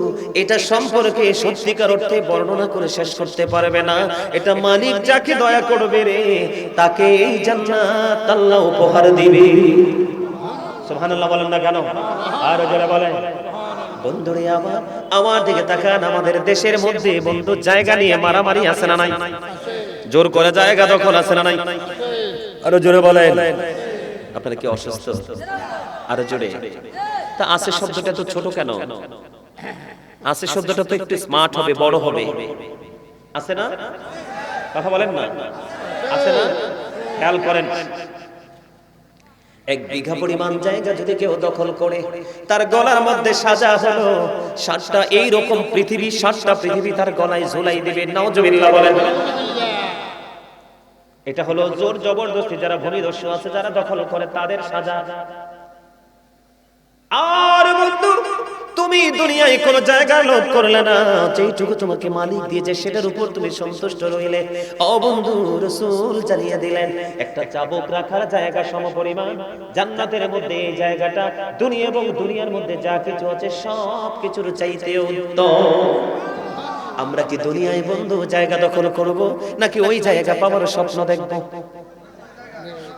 এটা সম্পর্কে সত্যিকার অর্থে বর্ণনা করে শেষ করতে পারবে না। এটা মালিক যাকে দয়া করবে রে, তাকে এই জান্নাত আল্লাহ উপহার দিবে। সুবহানাল্লাহ বলেন না কেন? আর জোরে বলেন। বন্ধুরে আমার দিকে তাকান। আমাদের দেশের মধ্যে বন্ধু জায়গা নিয়ে মারামারি আছে না নাই? জোর করে জায়গা দখল আছে না নাই? আরো জোরে বলেন। আপনারা কি অসুস্থ? আরো জোরে। তা আছে শব্দটা তো ছোট কেন? আছে শব্দটা তো একটু স্মার্ট হবে, বড় হবে। আছে না? কথা বলেন না। আছে না? খেয়াল করেন। 1 বিঘা পরিমাণ জায়গা যদি কেউ দখল করে, তার গলার মধ্যে সাজা হলো 7টা এইরকম পৃথিবী, 7টা পৃথিবী তার গলায় ঝুলাই দিবে। নাউজুবিল্লাহ বলেন। এটা হলো জোর জবরদস্তি, যারা ভূমিদস্যু আছে, যারা দখল করে, তাদের সাজা। আর বন্ধু তুমি দুনিয়ায় কোন জায়গা লোভ করলে না, যেইটুকু তোমাকে মালিক দিয়েছে সেটার উপর তুমি সন্তুষ্ট রইলে। ও বন্ধু, রাসূল জানিয়ে দিলেন একটা চাবুক রাখার জায়গা সমপরিমাণ জান্নাতের মধ্যে এই জায়গাটা দুনিয়া এবং দুনিয়ার মধ্যে যা কিছু আছে সব কিছুর চাইতে উত্তম। আমরা কি দুনিয়ায় বন্ধু জায়গা দখল করব, নাকি ওই জায়গা পাওয়ার স্বপ্ন দেখব?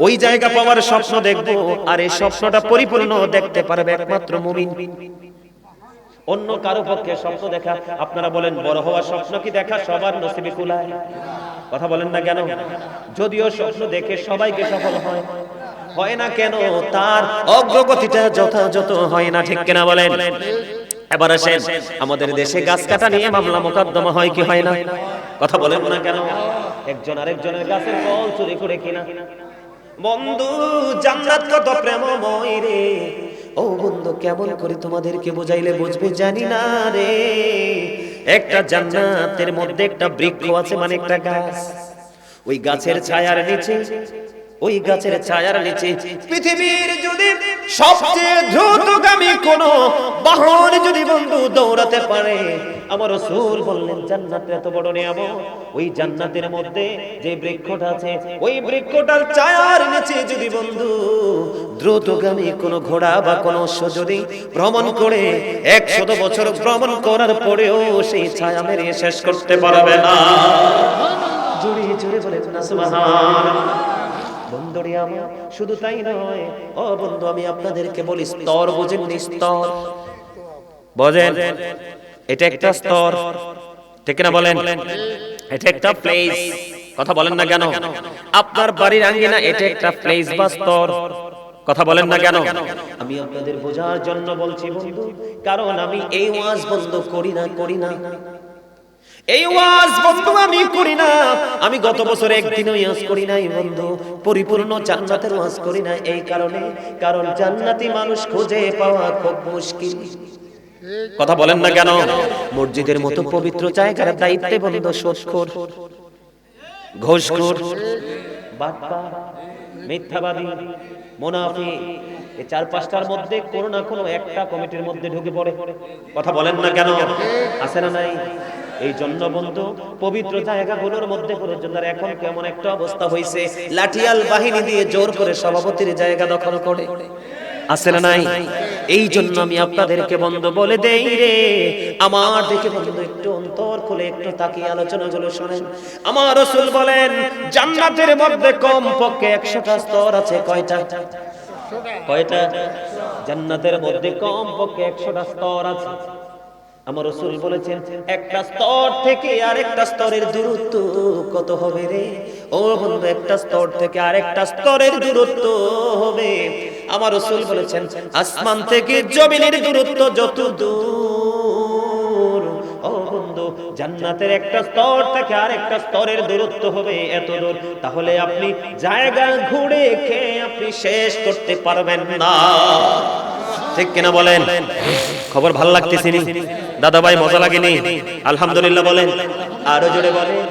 ওই জায়গা পাওয়ার স্বপ্ন দেখব, আর এই স্বপ্নটা পরিপূর্ণ দেখতে পারবে একমাত্র মুমিন। অন্য কারো পক্ষে স্বপ্ন দেখা, আপনারা বলেন বড় হওয়ার স্বপ্ন কি দেখা সবার নসিবে কুলায়? কথা বলেন না কেন? যদিও স্বপ্ন দেখে সবাইকে সফল হয় না কেন? তার অগ্রগতিটা যথাযথ হয় না, ঠিক কিনা বলেন? এবার আসেন, আমাদের দেশে গাছ কাটা নিয়ে মামলা মোকদ্দমা হয় কি হয় না? কথা বলেন না কেন? একজন আরেকজনের গাছের ফল চুরি করে কিনা। বন্ধু জান্নাত কত প্রেমময় রে। ও বন্ধু কেমন করে তোমাদেরকে বুঝাইলে বুঝবে জানি না রে। একটা জান্নাতের মধ্যে একটা বৃক্ষ আছে, মানে একটা গাছ। ওই গাছের ছায়ার নিচে, ওই গাছের ছায়ার নিচে পৃথিবীর যদি সবচেয়ে দ্রুতগামী কোন বাহন যদি বন্ধু দৌড়াতে পারে, আমার রাসূল বললেন জান্নাতের এত বড় নিয়ামত, ওই জান্নাতের মধ্যে যে বৃক্ষটা আছে, ওই বৃক্ষটার ছায়ার নিচে যদি বন্ধু দ্রুতগামী কোন ঘোড়া বা কোন অশ্ব যদি ভ্রমণ করে, 100 বছর ভ্রমণ করার পরেও সেই ছায়া মেরে শেষ করতে পারবে না। জোরে জোরে বলেন না সুবহানাল্লাহ। বন্ধুরে আমার শুধু তাই নয়, ও বন্ধু আমি আপনাদেরকে বলি, স্তর বোঝেন? স্তর বোঝেন? এটা একটা স্তর, ঠিক না বলেন? এটা একটা প্লেস। কথা বলেন না কেন? আপনার বাড়ির আঙ্গিনা এটা একটা প্লেস বা স্তর। কথা বলেন না কেন? আমি আপনাদের বোঝার জন্য বলছি বন্ধু, কারণ আমি এই ওয়াজ বন্ধ করি না এই ওয়াজ বন্ধু আমি করি না। আমি গত বছর একদিনও ওয়াজ করি নাই বন্ধু, পরিপূর্ণ জান্নাতের ওয়াজ করি না। এই কারণে, কারণ জান্নাতি মানুষ খুঁজে পাওয়া খুব মুশকিল। কথা বলেন না কেন? মসজিদের মতো পবিত্র জায়গার দায়িত্বে বন্ধু সুদখোর, ঘুষখোর, বাটপার, মিথ্যাবাদী, মুনাফিক, এই 4-5টার মধ্যে কোনো না কোনো একটা কমিটির মধ্যে ঢুকে পড়ে। কথা বলেন না কেন? আছে না নাই? এই জন্য বন্ধু পবিত্র জায়গাগুলোর মধ্যে পর্যন্ত এখন কেমন একটা অবস্থা হয়েছে, লাঠিয়াল বাহিনী দিয়ে জোর করে সভাপতির জায়গা দখল করে। আছে না নাই? এই জন্য আমি আপনাদেরকে বন্ধু বলে দেই রে, আমার দিকে বন্ধু একটু অন্তর খুলে একটু তাকিয়ে আলোচনাগুলো শুনেন। আমার রাসূল বলেন জান্নাতের মধ্যে কমপক্ষে 100টা স্তর আছে। কয়টা? জান্নাতের মধ্যে কমপক্ষে 100টা স্তর আছে। আমার রাসূল বলেছেন একটা স্তর থেকে আরেকটা স্তরের দূরত্ব কত হবে রে? ও বন্ধু একটা স্তর থেকে আরেকটা স্তরের দূরত্ব হবে, আমার রাসূল বলেছেন আসমান থেকে জমিনের দূরত্ব যত দূর, ও বন্ধু জান্নাতের একটা স্তর থেকে আরেকটা স্তরের দূরত্ব হবে এত দূর। তাহলে আপনি জায়গা ঘুরে খেয়ে আপনি শেষ করতে পারবেন না। ঠিক কিনা বলেন? খবর ভালো লাগতেছে নি দাদা ভাই? মজা লাগেনি? আলহামদুলিল্লাহ বলেন, আরো জোরে বলেন।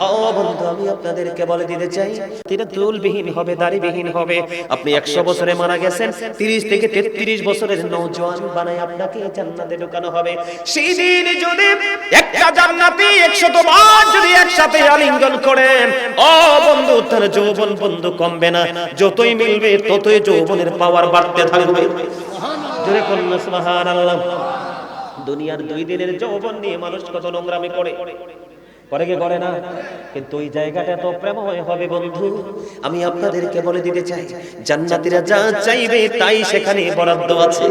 ও বন্ধু, আমি আপনাদেরকে বলে দিতে চাই, তিনি চুলবিহীন হবে, দাড়িবিহীন হবে। আপনি 100 বছরে মারা গেছেন, 30 থেকে 33 বছরের নওজোয়ান বানায় আপনাকে জান্নাতে ঢোকানো হবে। সেই দিন যদি একটা জান্নাতি 100 বার যদি একসাথে আলিঙ্গন করেন, ও বন্ধু, তার যৌবন বন্ধু কমবে না, যতই মিলবে ততই যৌবনের পাওয়ার বাড়তে থাকবে। জোরে বলুন সুবহানাল্লাহ। দুনিয়ার 2 দিনের যৌবন নিয়ে মানুষ কত নোংরামি করে কি করে না? কিন্তু ওই জায়গাটা তো প্রেমময় হবে বন্ধু। আমি আপনাদেরকে বলে দিতে চাই, জান্নাতীরা যা চাইবে তাই সেখানে বরাদ্দ আছে।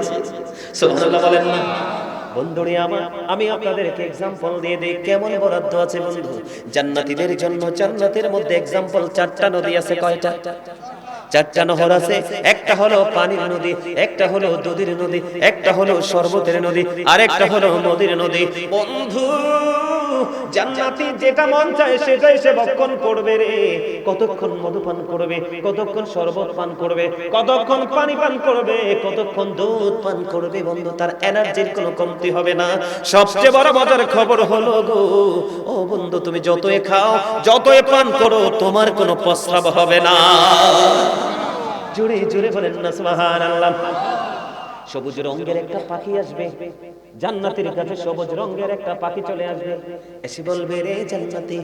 সুবহানাল্লাহ বলেন না? বন্ধুরে আমার, আমি আপনাদেরকে एग्जांपल দিয়ে দেই কেমন বরাদ্দ আছে বন্ধু। জান্নাতীদের জন্য জান্নাতের মধ্যে एग्जांपल 4টা নদী আছে। কয়টা? 4টা নহর আছে। একটা হলো পানির নদী, একটা হলো দুধের নদী, একটা হলো শরবতের নদী, আর একটা হলো নদীর নদী। বন্ধু, জান্নাতি যেটা মন চায় সেটাই সে ভক্ষণ করবে রে। কতক্ষণ মধু পান করবে, কতক্ষণ শরবত পান করবে, কতক্ষণ পানি পান করবে, কতক্ষণ দুধ পান করবে বন্ধু, তার এনার্জির কোনো কমতি হবে না। সবচেয়ে বড় মজার খবর হলো গো, ও বন্ধু, তুমি যতই খাও, যতই পান করো, তোমার কোনো প্রস্রাব হবে না। জোরে জোরে বলেন না সুবহানাল্লাহ। সবুজ রঙের একটা পাখি আসবে জান্নাতের কাছে, সবুজ রঙের একটা পাখি চলে আসবে, এসে বলবে, রে জান্নাতি,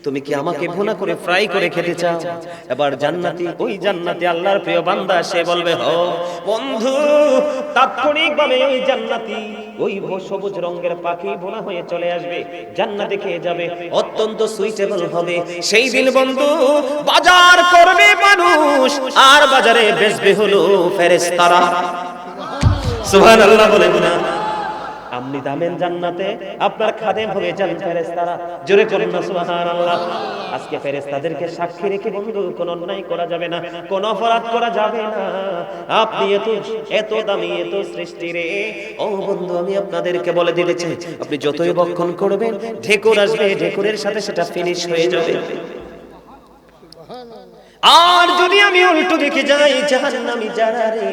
তুমি কি আমাকে ভুনা করে ফ্রাই করে খেতে চাও? এবার জান্নাতি, ওই জান্নাতি আল্লাহর প্রিয় বান্দা, সে বলবে হ। বন্ধু, তাৎক্ষণিকভাবে ওই জান্নাতি, ওই সবুজ রঙের পাখি ভুনা হয়ে চলে আসবে, জান্নাতে খেয়ে যাবে, অত্যন্ত সুইটেবল হবে। সেই দিন বন্ধু বাজার করবে মানুষ, আর বাজারে বেচবে হলো ফেরেশতারা। সুবহানাল্লাহ বলেন না? আপনি দামেন জান্নাতে, আপনার খাদেম হয়ে যান ফেরেশতারা। জোরে করুন না সুবহানাল্লাহ। আজকে ফেরেশতাদেরকে সাক্ষী রেখে বন্ধু কোন অন্যায় করা যাবে না, কোন অপরাধ করা যাবে না। আপনি এত দামি, এত সৃষ্টি রে। ও বন্ধু, আমি আপনাদেরকে বলে দিতে চাই, আপনি যতই ভক্ষণ করবেন, ঢেকুর আসবে, ঢেকুরের সাথে সেটা ফিনিশ হয়ে যাবে। আর যদি আমি উল্টো দিকে যাই, জাহান্নামী যারা রে,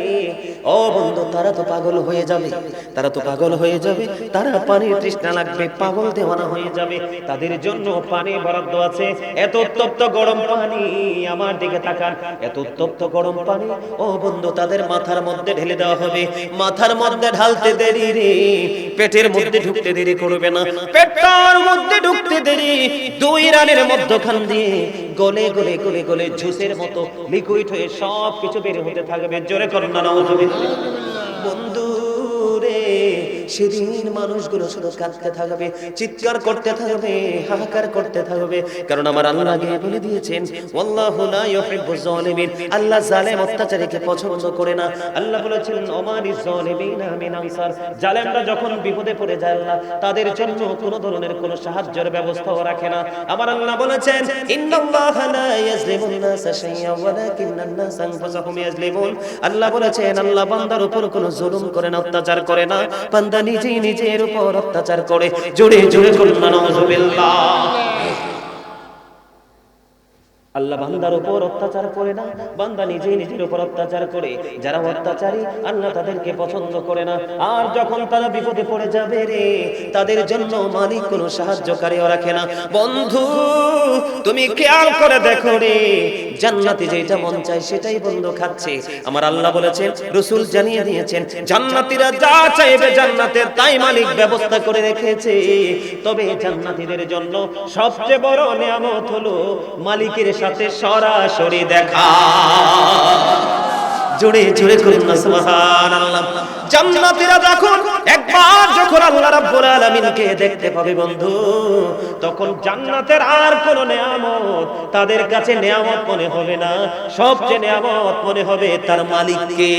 ও বন্ধু, তারা তো পাগল হয়ে যাবে, তারা তো পাগল হয়ে যাবে, তারা পানির তৃষ্ণা লাগবে, পাগল দেওয়ানা হয়ে যাবে। তাদের জন্য পানি বরাদ্দ আছে। এত উত্তপ্ত গরম পানি, আমার দিকে তাকান, এত উত্তপ্ত গরম পানি, ও বন্ধু, তাদের মাথার মধ্যে ঢেলে দেওয়া হবে। মাথার মধ্যে ঢালতে দেরি রে, পেটের মধ্যে ঢুকতে দেরি করবে না, পেটের মধ্যে ঢুকতে দেরি 2 রানের মধ্যখান দিয়ে গলে গলে গলে গলে জুসের মতো লিকুইড হয়ে সব কিছু বের হতে থাকবে। জোরে করুন না নাউজুবিল্লাহ। বন্ধু রে, সেদিন মানুষগুলো শুধু কাঁদতে থাকবে, চিৎকার করতে থাকবে, হাহাকার করতে থাকবে, কারণ আমার আল্লাহ আগে বলে দিয়েছেন, ওয়াল্লাহু লা ইউহিব্বুজ জালিমিন, আল্লাহ জালেম অত্যাচারীকে পছন্দ করে না। আল্লাহ বলেছেন, ওমানিজ জালিমিনা মিন আনসার, জালেমরা যখন বিপদে পড়ে যায় আল্লাহ তাদের জন্য কোনো ধরনের কোনো সাহায্যের ব্যবস্থাও রাখে না। আমার আল্লাহ বলেছেন, ইন্নাল্লাহা লা ইয়াজলিমুন নাসা শাইআ ওয়ালাকিন্নান নাসা আনফুসাহুম ইয়াজলিমুন। আল্লাহ বলেছেন, আল্লাহ বান্দার উপর কোনো জুলুম করে না, অত্যাচার করে না, বান্দা নিজেই নিজের উপর অত্যাচার করে। জোরে জোরে করুন না নাউজুবিল্লাহ। আল্লাহ বান্দার উপর অত্যাচার করে না, বান্দা নিজেই নিজের উপর অত্যাচার করে। যারা অত্যাচারী, আল্লাহ তাদেরকে পছন্দ করে না। আর যখন তারা বিপদে পড়ে যাবে রে, তাদের জন্য মালিক কোনো সাহায্যকারীও রাখে না। বন্ধু, তুমি খেয়াল করে দেখো রে, জান্নাতি যেটা মন চায় সেটাই বন্ধু খাচ্ছে। আমার আল্লাহ বলেছেন, রাসূল জানিয়ে দিয়েছেন, জান্নাতীরা যা চাইবে জান্নাতের তাই মালিক ব্যবস্থা করে রেখেছে। তবে জান্নাতীদের জন্য সবচেয়ে বড় নিয়ামত হলো মালিকের সাথে সরাসরি দেখা। জোরে জোরে করুন না সুবহানাল্লাহ। জান্নাতীরা যখন আল্লাহ রাব্বুল আলামিনকে দেখতে পাবে বন্ধু, তখন জান্নাতের আর কোন নিয়ামত তাদের কাছে নিয়ামত মনে হবে না। সবচেয়ে নিয়ামত মনে হবে তার মালিককে।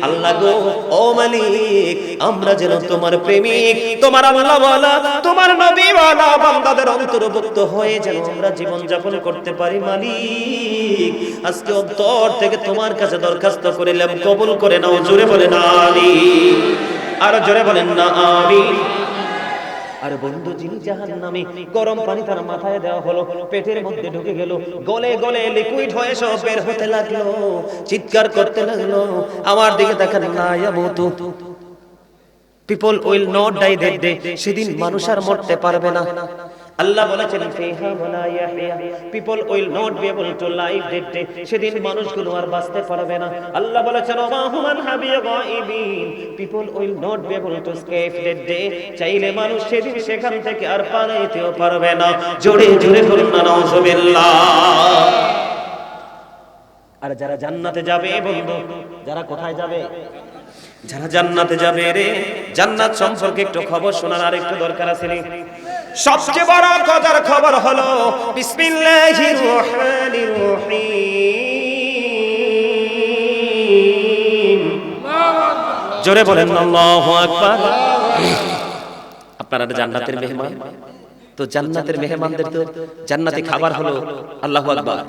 আল্লাহ গো, ও মালিক, আমরা যেন তোমার প্রেমিক, তোমার আল্লাহওয়ালা, তোমার নবীওয়ালা বান্দাদের অন্তর্ভুক্ত হয়ে যেন আমরা জীবন যাপন করতে পারি। মালিক, আজকে অন্তর থেকে তোমার কাছে দরখাস্ত করিলাম, কবুল করে নাও। জোরে বলেন আমিন। আরো জোরে বলেন না আমিন। আর বন্ধু যিনি জাহান্নামী, গরম পানি তার মাথায় দেওয়া হলো, পেটের মধ্যে ঢুকে গেল, গলে গলে লিকুইড হয়ে সব বের হতে লাগলো, চিৎকার করতে লাগলো, আমার দিকে তাকান না ইয়ামুতু, people will not die that day, সেদিন মানুষ আর মরতে পারবে না। আল্লাহ বলেছেন ফিহা ওয়ালা ইয়াহইয়া, people will not be able to live that day, সেদিন মানুষগুলো আর বাঁচতে পারবে না। আল্লাহ বলেছেন ওয়া হুমান হাবিয়া গায়বিন, people will not be able to escape that day, চাইলে মানুষ সেদিন সেখান থেকে আর পালাইতেও পারবে না। জোরে জোরে বলুন না নাউজুবিল্লাহ। আর যারা জান্নাতে যাবে বন্ধু, যারা কোথায় যাবে? যারা জান্নাতে যাবে রে, জান্নাত সম্পর্কে একটু খবর শোনার আর একটু দরকার আছে রে। সবচেয়ে বড় কথার খবর হলো বিসমিল্লাহির রহমানির রহিম। জোরে বলেন আল্লাহু আকবার। আপনারা জান্নাতের মেহমান, তো জান্নাতের মেহমানদের তো জান্নাতি খাবার হলো আল্লাহু আকবার।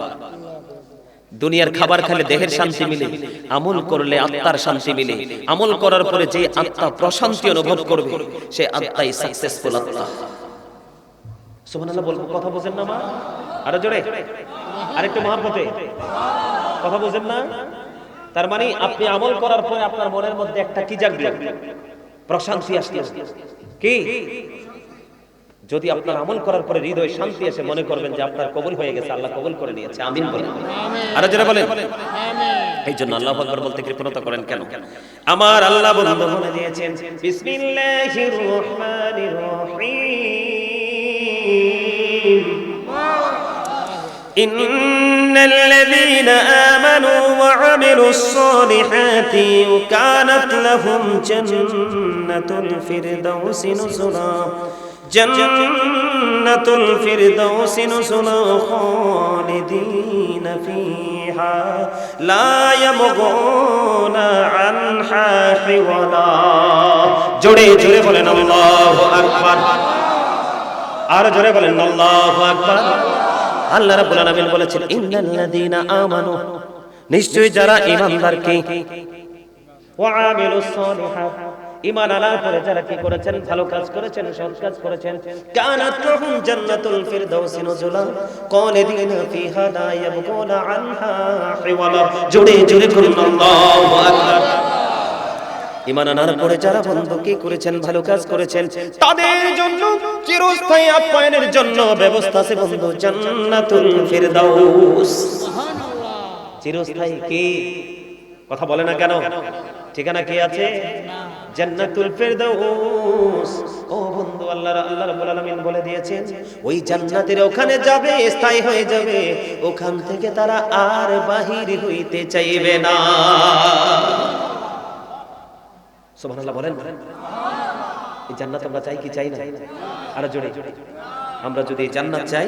দুনিয়ার খাবার খেলে দেহের শান্তি মিলে, আমল করলে আত্মার শান্তি মিলে, আমল করার পরে যে আত্মা প্রশান্তি অনুভব করবে সে আত্মাই সাকসেসফুল আত্মা। সুবহানাল্লাহ বলবো, কথা বুঝেন না মা? আরো জোরে, আরেকটু মহব্বতে কথা বুঝেন না? তার মানে আপনি আমল করার পরে আপনার মনের মধ্যে একটা কি জাগলো? প্রশান্তি আসলো। কি? যদি আপনার আমল করার পরে হৃদয়ে শান্তি আসে, মনে করবেন যে আপনার কবুল হয়ে গেছে, আল্লাহ কবুল করে নিয়েছে। আমিন বলেন। আরো যারা বলেন আমিন। এই জন্য আল্লাহু আকবার বলতে কৃপণতা করেন কেন? আমার আল্লাহ বন্ধ বলে দিয়েছেন বিসমিল্লাহির রহমানির রহিম। ইন্নাল্লাযীনা আমানু ওয়া আমিলুস সালিহাতি কানাত লাহুম জান্নাতুল ফিরদাউসি নুজুলা, জান্নাতুল ফিরদাউসি নুজুলা খালিদিনা ফিহা লা ইয়াবগুনা আনহা হিওয়ালা। জোরে জোরে বলেন আল্লাহু আকবার। আর জোরে বলেন আল্লাহু আকবার। আল্লাহ রাব্বুল আলামিন বলেছেন ইন্নাল্লাযীনা আমানু, নিশ্চয়ই যারা ঈমানদার, কি ওয়া আমিলুস সালিহাত, ঈমান আনার পরে যারা কি করেছেন? ভালো কাজ করেছেন, সৎ কাজ করেছেন। কানাত লাহুম জান্নাতুল ফিরদাউসি নুজুলা খালিদিনা ফিহা লা ইয়াবগুনা আনহা হিওয়ালা। জোরে জোরে বলুন আল্লাহু আকবার। ঈমান আনার পরে যারা বন্ধু কি করেছেন? ভালো কাজ করেছেন, তাদের জন্য চিরস্থায়ী আপ্যায়নের জন্য ব্যবস্থা আছে বন্ধু, জান্নাতুল ফিরদাউস। সুবহানাল্লাহ। চিরস্থায়ী কি? কথা বলে না কেন? ঠিকানা কি আছে? জান্নাতুল ফিরদাউস। ও বন্ধু, আল্লাহ রাব্বুল আলামিন বলে দিয়েছেন ওই জান্নাতের ওখানে যাবে, স্থায়ী হয়ে যাবে, ওখান থেকে তারা আর বাহির হইতে চাইবে না। সুবহানাল্লাহ বলেন। এই জান্নাত আমরা চাই কি চাই না? আর জোরে, আমরা যদি জান্নাত চাই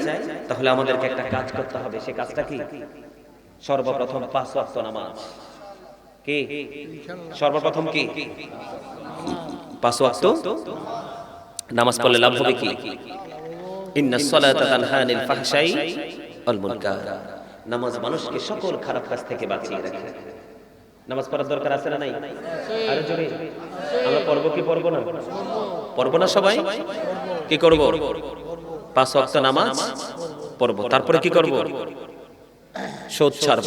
তাহলে আমাদেরকে একটা কাজ করতে হবে। সে কাজটা কি? সর্বপ্রথম 5 ওয়াক্ত নামাজ। কি সর্বপ্রথম? কি 5 ওয়াক্ত নামাজ পড়লে লাভ হবে কি? ইন্নাস সালাতা তানহা আনিল ফাহশাই ওয়াল মুনকার। নামাজ মানুষকে সকল খারাপ কাজ থেকে বাঁচিয়ে রাখে। নামাজ পড়ার দরকার আছে না নাই? আরে জোরে, আমরা পড়ব কি পড়ব না? পড়ব না সবাই? কি করব? 5 ওয়াক্ত নামাজ পড়ব, তারপরে কি করব? সুদ ছাড়ব।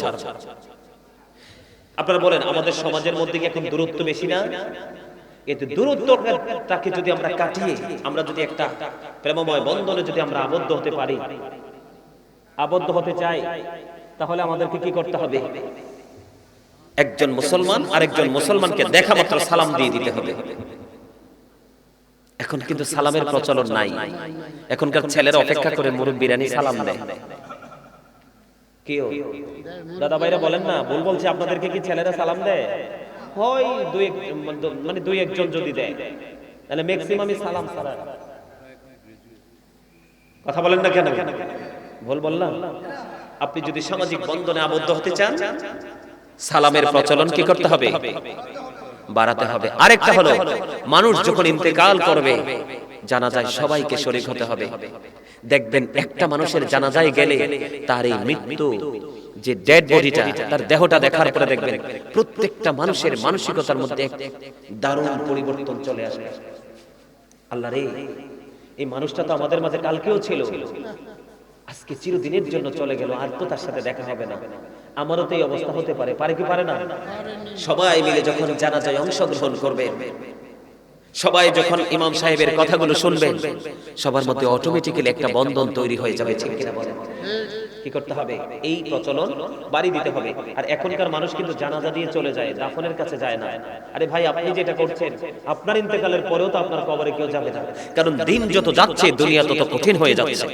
আপনারা বলেন আমাদের সমাজের মধ্যে কি এখন দূরত্ব বেশি না? এই দূরত্বটাকে যদি আমরা কাটিয়ে আমরা যদি একটা প্রেমময় বন্ধনে যদি আমরা আবদ্ধ হতে পারি, আবদ্ধ হতে চাই, তাহলে আমাদেরকে কি করতে হবে? একজন মুসলমান আরেকজন মুসলমানকে দেখা মাত্র সালাম দিয়ে দিতে হবে। এখন কিন্তু সালামের প্রচলন নাই। এখনকার ছেলেরা অপেক্ষা করে মুরব্বিরানি সালাম দেয়। কেউ দাদা ভাইরা বলেন না, ভুল বলছে আপনাদেরকে? কি ছেলেরা সালাম দেয়? হয় দুই একজন যদি দেয়, তাহলে ম্যাক্সিমামই সালাম ছাড়া। কথা বলেন না কেন? ভুল বললাম? আপনি যদি সামাজিক বন্ধনে আবদ্ধ হতে চান, সালামের প্রচলন কি করতে হবে? বাড়াতে হবে। আরেকটা হলো, মানুষ যখন ইন্তেকাল করবে জানাজায় সবাইকে শরীক হতে হবে। দেখবেন একটা মানুষের জানাজায় গেলে তার এই মৃত্যু, যে ডেড বডিটা, তার দেহটা দেখার পরে দেখবেন প্রত্যেকটা মানুষের মানসিকতার মধ্যে এক দারুণ পরিবর্তন চলে আসবে। আল্লাহ রে, এই মানুষটা তো আমাদের মাঝে কালকেও ছিল, আজকে চিরদিনের জন্য চলে গেল, আর তো তার সাথে দেখা হবে না। আমারও তো এই অবস্থা হতে পারে, পারে কি পারে না? সবাই মিলে যখন জানাজায় অংশগ্রহণ করবে, সবাই যখন ইমাম সাহেবের কথাগুলো শুনবেন, সবার মধ্যে অটোমেটিক্যালি একটা বন্ধন তৈরি হয়ে যাবে, ঠিক কিনা বলেন? কি করতে হবে? এই প্রচলন বাড়ি দিতে হবে। আর এখনকার মানুষ কিন্তু জানাজা দিয়ে চলে যায়, দাফনের কাছে যায় না। আরে ভাই, আপনি যেটা করছেন, আপনার ইন্তেকালের পরেও তো আপনার কবরে কেউ যাবে না, কারণ দিন যত যাচ্ছে দুনিয়া তত কঠিন হয়ে যাচ্ছে,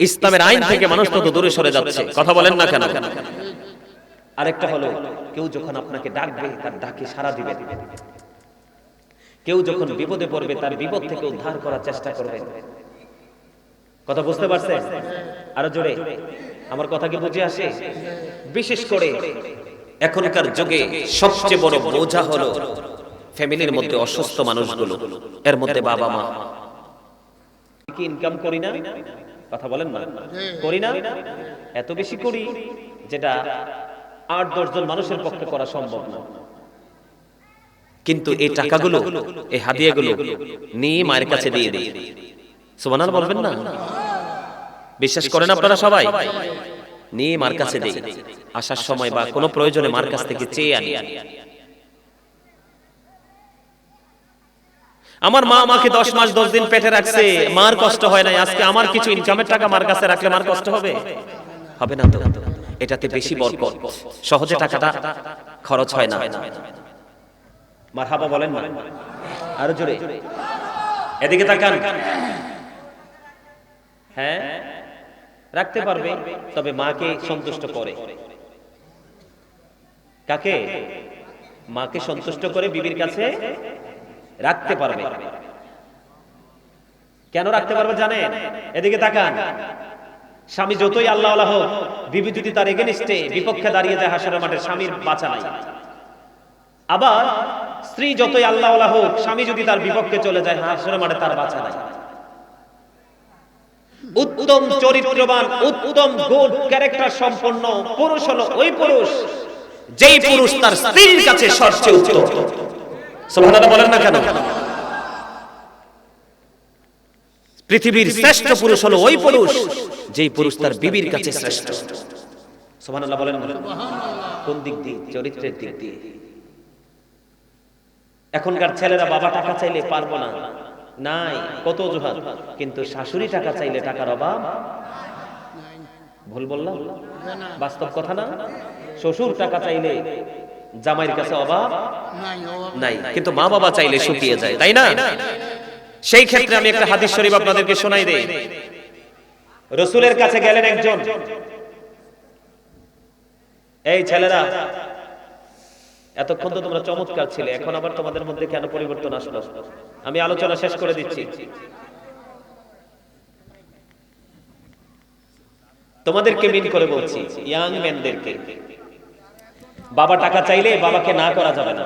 ইসলামের আইন থেকে মানুষ তত দূরে সরে যাচ্ছে। কথা বলেন না কেন? আরেকটা হলো, কেউ যখন আপনাকে ডাকবে তার ডাকে সাড়া দিবে, কেউ যখন বিপদে পড়বে তার বিপদ থেকে উদ্ধার করার চেষ্টা করবে। কথা বুঝতে পারছেন? আরো জোরে, আমার কথা কি বুঝে আসে? বিশেষ করে এখনকার যুগে সবচেয়ে বড় বোঝা হলো ফ্যামিলির মধ্যে অসুস্থ মানুষগুলো, এর মধ্যে বাবা মা। কি ইনকাম করি না? কথা বলেন না, করি না? এত বেশি করি যেটা 8-10 জন মানুষের পক্ষে করা সম্ভব না। কিন্তু এই টাকাগুলো, এই হাদিয়াগুলো নিয়ে মায়ের কাছে দিয়ে দিই। সুবহানাল্লাহ বলবেন না? বিশ্বাস করেন আপনারা সবাই? নিয়ে মার কাছে দিই, আসার সময় বা কোনো প্রয়োজনে মার কাছ থেকে চেয়ে আনি। আমার মা আমাকে 10 মাস 10 দিন পেটে রাখছে, মার কষ্ট হয় না। আজকে আমার কিছু ইনকামের টাকা মার কাছে রাখলে মার কষ্ট হবে? হবে না তো। এটাতে বেশি বরকত, সহজে টাকাটা খরচ হয় না। মারহাবা বলেন না? আরো জোরে, এদিকে তাকান। হ্যাঁ, রাখতে পারবে, তবে মাকে সন্তুষ্ট করে। কাকে? মাকে সন্তুষ্ট করে বিবির কাছে রাখতে পারবে। কেন রাখতে পারবে জানেন? এদিকে তাকান। স্বামী যতই আল্লাহওয়ালা হোক, বিবি যদি তার এগেইনস্টে বিপক্ষে দাঁড়িয়ে যায় হাসরের মাঠে, স্বামীর বাঁচা নাই। আবার স্ত্রী যতই আল্লাহওয়ালা হোক, স্বামী যদি তার বিপক্ষে চলে যায় হাসরের মাঠে, তার বাঁচা নাই। উত্তম চরিত্রবান, উত্তম গুড ক্যারেক্টার সম্পন্ন পুরুষ হলো ওই পুরুষ যেই পুরুষ তার স্ত্রীর কাছে সবচেয়ে উত্তম। সুবহানাল্লাহ বলেন না কেন? পৃথিবীর শ্রেষ্ঠ পুরুষ হলো ওই পুরুষ যেই পুরুষ তার বিবির কাছে শ্রেষ্ঠ। সুবহানাল্লাহ বলেন না? কোন দিক দিয়ে? চরিত্রের দিক দিয়ে। এখনকার ছেলেরা বাবা টাকা চাইলে পারবো না, নাই, কত অজুহাত। কিন্তু শাশুড়ি টাকা চাইলে টাকার অভাব। ভুল বললাম? বাস্তব কথা না? শ্বশুর টাকা চাইলে জামাইয়ের কাছে অভাব নাই, কিন্তু মা বাবা চাইলে শুকিয়ে যায়, তাই না? সেই ক্ষেত্রে আমি একটা হাদিস শরীফ আপনাদেরকে শোনাই দেই। রাসূলের কাছে গেলেন একজন। এই ছেলেরা, এতক্ষণ তো তোমরা চমৎকার ছিলে, এখন আবার তোমাদের মধ্যে কেন পরিবর্তন আসলো? আমি আলোচনা শেষ করে দিচ্ছি। তোমাদেরকে মিন করে বলছি, ইয়াং ম্যানদেরকে। বাবা টাকা চাইলে বাবাকে না করা যাবে না।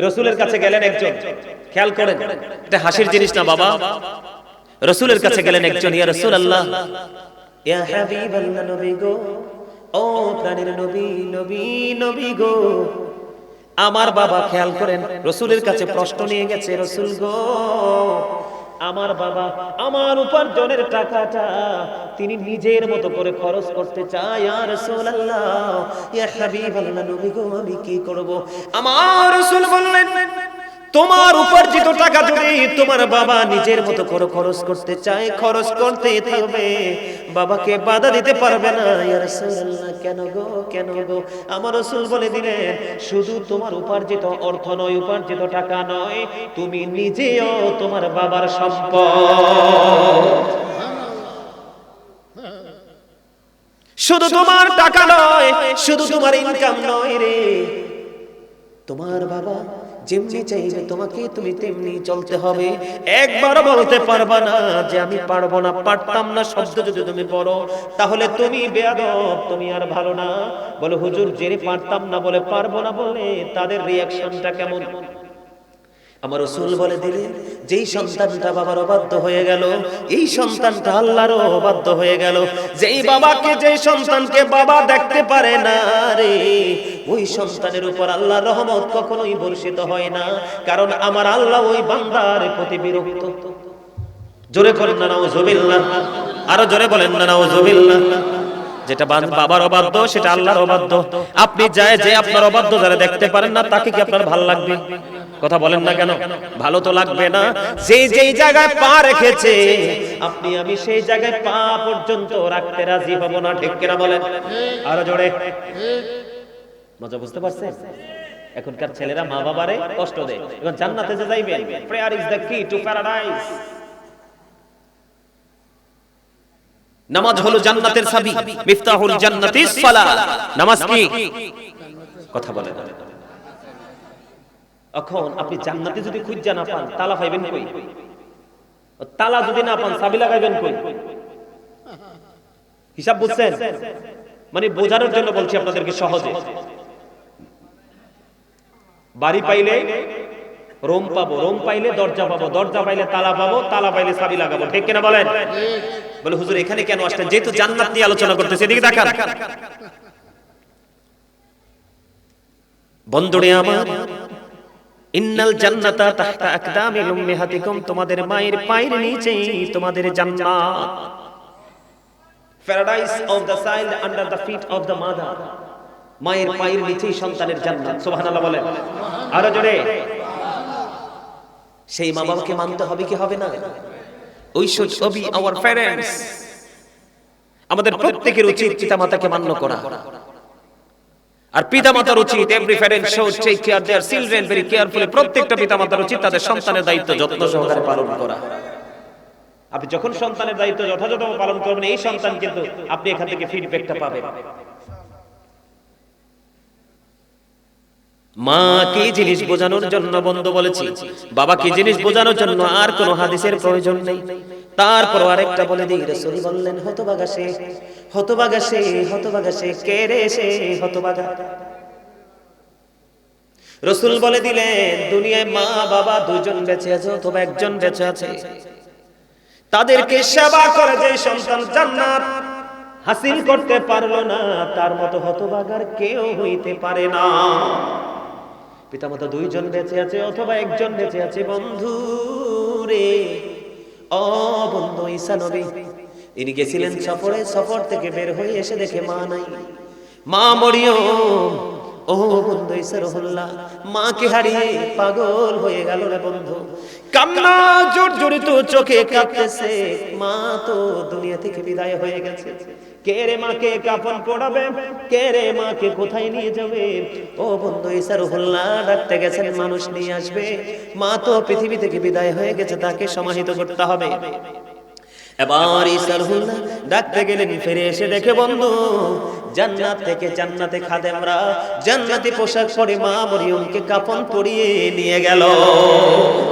রাসূলের কাছে গেলেন একজন, খেয়াল করেন, এটা হাসির জিনিস না বাবা। রাসূলের কাছে গেলেন একজন, ইয়া রাসূলুল্লাহ, ইয়া হাবিবাল্লাহ, নবী গো, ও প্রাণের নবী, নবী, নবী গো, আমার বাবা, খেয়াল করেন, রাসূলের কাছে প্রশ্ন নিয়ে গেছে, রাসূল গো, আমার বাবা আমার উপার্জনের টাকাটা তিনি নিজের মতো করে খরচ করতে চায়। ইয়া রাসূলুল্লাহ, ইয়া হাবিবাল্লাহ, নবী গো, আমি কি করব? আমার রাসূল বললেন, তোমার উপার্জিত টাকা যদি তোমার বাবা নিজের মতো করে খরচ করতে চায়, খরচ করতে হবে, বাবাকে বাধা দিতে পারবে না। ইয়া রাসূলুল্লাহ, কেন গো, কেন গো? আমার রাসূল বলে দিলেন, শুধু তোমার উপার্জিত অর্থ নয়, উপার্জিত টাকা নয়, তুমি নিজেও তোমার বাবার সম্পদ। শুধু তোমার টাকা নয়, শুধু তোমার ইনকাম নয় রে, তোমার বাবা যেমনি চাইবে তোমাকে তুমি তেমনি চলতে হবে। একবার বলতে পারবা না যে আমি পারবো না, পারতাম না শব্দ যদি তুমি বলো, তাহলে তুমি বেয়াদব, তুমি আর ভালো না। বলে হুজুর, জেনে পারতাম না বলে পারবো না বলে তাদের রিঅ্যাকশনটা কেমন? আমার রাসূল বলে দিলেন, যেই সন্তানটা বাবার অবাধ্য হয়ে গেল, এই সন্তানটা আল্লাহর অবাধ্য হয়ে গেল। যেই বাবাকে, যেই সন্তানকে বাবা দেখতে পারে না রে, ওই সন্তানের উপর আল্লাহর রহমত কখনোই বর্ষিত হয় না, কারণ আমার আল্লাহ ওই বান্দার প্রতি বিরক্ত। জোরে করেন না নাউজুবিল্লাহ, আরো জোরে বলেন না নাউজুবিল্লাহ। যেটা বাবার অবাধ্য সেটা আল্লাহর অবাধ্য। আপনি যায় যে আপনার অবাধ্য যারা দেখতে পারেন না তাকে কি আপনার ভালো লাগবে? কথা বলেন না কেন? ভালো তো লাগবে না। যেই জায়গায় পা রেখেছে আপনি আমি সেই জায়গায় পা পর্যন্ত রাখতে রাজি হব না, ঠিক কিনা বলেন? আরো জোরে। মজা বুঝতে পারছেন? এখনকার ছেলেরা মা বাবারে কষ্ট দেয়। এখন জান্নাতে যে যাইবেন, প্রেয়ার ইজ দ্য কি টু প্যারাডাইস। নামাজ হলো জান্নাতের চাবি, মিফতাহুল জান্নাতিস সালাত। নামাজ কি? কথা বলেন। এখন আপনি জান্নাতে যদি খুঁজে না পান, তালা পাইবেন কই? তালা যদি না পান, চাবি লাগাইবেন কই? হিসাব বুঝছেন? মানে বোঝানোর জন্য বলছি আপনাদেরকে সহজে। বাড়ি পাইলে রুম পাবো, রুম পাইলে দরজা পাবো, দরজা পাইলে তালা পাবো, তালা পাইলে চাবি লাগাবো, ঠিক কিনা বলেন? বলে হুজুর এখানে কেন আসলেন? যেহেতু জান্নাত নিয়ে আলোচনা করতেছে, এদিকে দেখান। বন্ধুরে আমার, ইন্নাল জান্নাতা তাহতা আকদামিল উম্মাহাতিকুম, তোমাদের মায়ের পায়ের নিচেই তোমাদের জান্নাত। Paradise of the child under the feet of the mother. মায়ের পায়ের নিচেই সন্তানের জান্নাত। সুবহানাল্লাহ বলেন, আরো জোরে। সেই মা বাবাকে মানতে হবে কি হবে না? We should obey our parents. আমাদের প্রত্যেকের উচিত পিতামাতাকে মান্য করা। আর পিতামাতার উচিত, every parent should take care their children very carefully. প্রত্যেকটা পিতামাতার উচিত তাদের সন্তানের দায়িত্ব যত্ন সহকারে পালন করা। আপনি যখন সন্তানের দায়িত্ব যথাযথভাবে পালন করবেন, এই সন্তান কিন্তু আপনি এখান থেকে ফিডব্যাকটা পাবেন। মা কি জিনিস বোঝানোর জন্য বন্ধু বলেছি, বাবা কি জিনিস বোঝানোর জন্য আর কোনো হাদিসের প্রয়োজন নেই। তারপর আরেকটা বলে দিই, রাসূল বললেন হতভাগা সে, হতভাগা সে, হতভাগা সে, কে রে সে হতভাগা? রাসূল বলে দিলেন দুনিয়ায় মা বাবা দুজন বেঁচে আছে অথবা একজন বেঁচে আছে, তাদেরকে সেবা করে যে সন্তান জান্নাত হাসিল করতে পারলো না, তার মতো হতভাগার কেউ হইতে পারে না। পিতামাতা দুইজন বেঁচে আছে অথবা একজন বেঁচে আছে, বন্ধু রে, ও বন্ধু, ঈসা নবী ইনি গেছিলেন সফরে, সফর থেকে বের হয়ে এসে দেখে মা নাই। মা মরিয়ম, ও বন্ধু ঈসা রুহুল্লাহ, মাকে হারিয়ে পাগল হয়ে গেল রে বন্ধু। কান্না জর্জরিত চোখে কাঁদতেছে, মা তো দুনিয়া থেকে বিদায় হয়ে গেছে। কে রে মাকে কাফন পড়াবে? কে রে মাকে কোথায় নিয়ে যাবে? ও বন্ধু ঈসা রুহুল্লাহ ডাকতে গেছেন মানুষ নিয়ে আসবে, মা তো পৃথিবী থেকে বিদায় হয়ে গেছে, তাকে সমাহিত করতে হবে। এবার ঈসা রুহুল্লাহ ডাকতে গেলেন, ফিরে এসে দেখে বন্ধু জান্নাত থেকে জান্নাতে খাদেমরা জান্নাতি পোশাক পরে মা মরিয়মকে কাফন পরিয়ে নিয়ে গেল।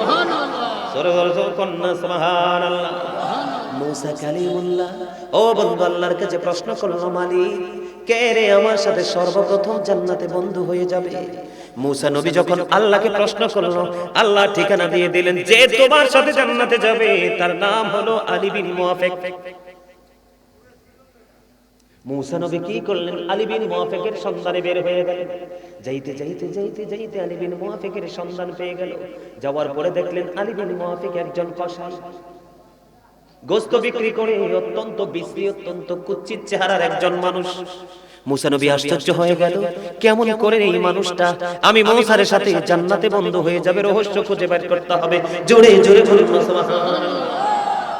সুবহানাল্লাহ, সরোবর কন্যা সুবহানাল্লাহ। মুসা কালিমুল্লাহ ও বন্ধু আল্লাহর কাছে প্রশ্ন করলো, মালিক কে রে আমার সাথে সর্বপ্রথম জান্নাতে বন্ধু হয়ে যাবে? মুসা নবী যখন আল্লাহকে প্রশ্ন করলো, আল্লাহ ঠিকানা দিয়ে দিলেন, যে তোমার সাথে জান্নাতে যাবে তার নাম হলো আলী বিন মুয়াফিক। মুসা নবী কি করলেন? আলী বিন মুয়াফিকের সন্ধানে বের হয়ে গেলেন। যাইতে যাইতে যাইতে যাইতে আলী বিন মুয়াফিকের সন্ধান পেয়ে গেল। যাওয়ার পরে দেখলেন আলী বিন মুয়াফিক একজন কসাই, গোশত বিক্রি করে, অত্যন্ত বিশ্রী, অত্যন্ত কুৎসিত চেহারার একজন মানুষ। মুসা নবী আশ্চর্য হয়ে গেল, কেমন করে এই মানুষটা আমি মুসার সাথে জান্নাতে বন্ধু হয়ে যাবে? রহস্য খুঁজে বের করতে হবে। জোরে জোরে বলুন সুবহানাল্লাহ।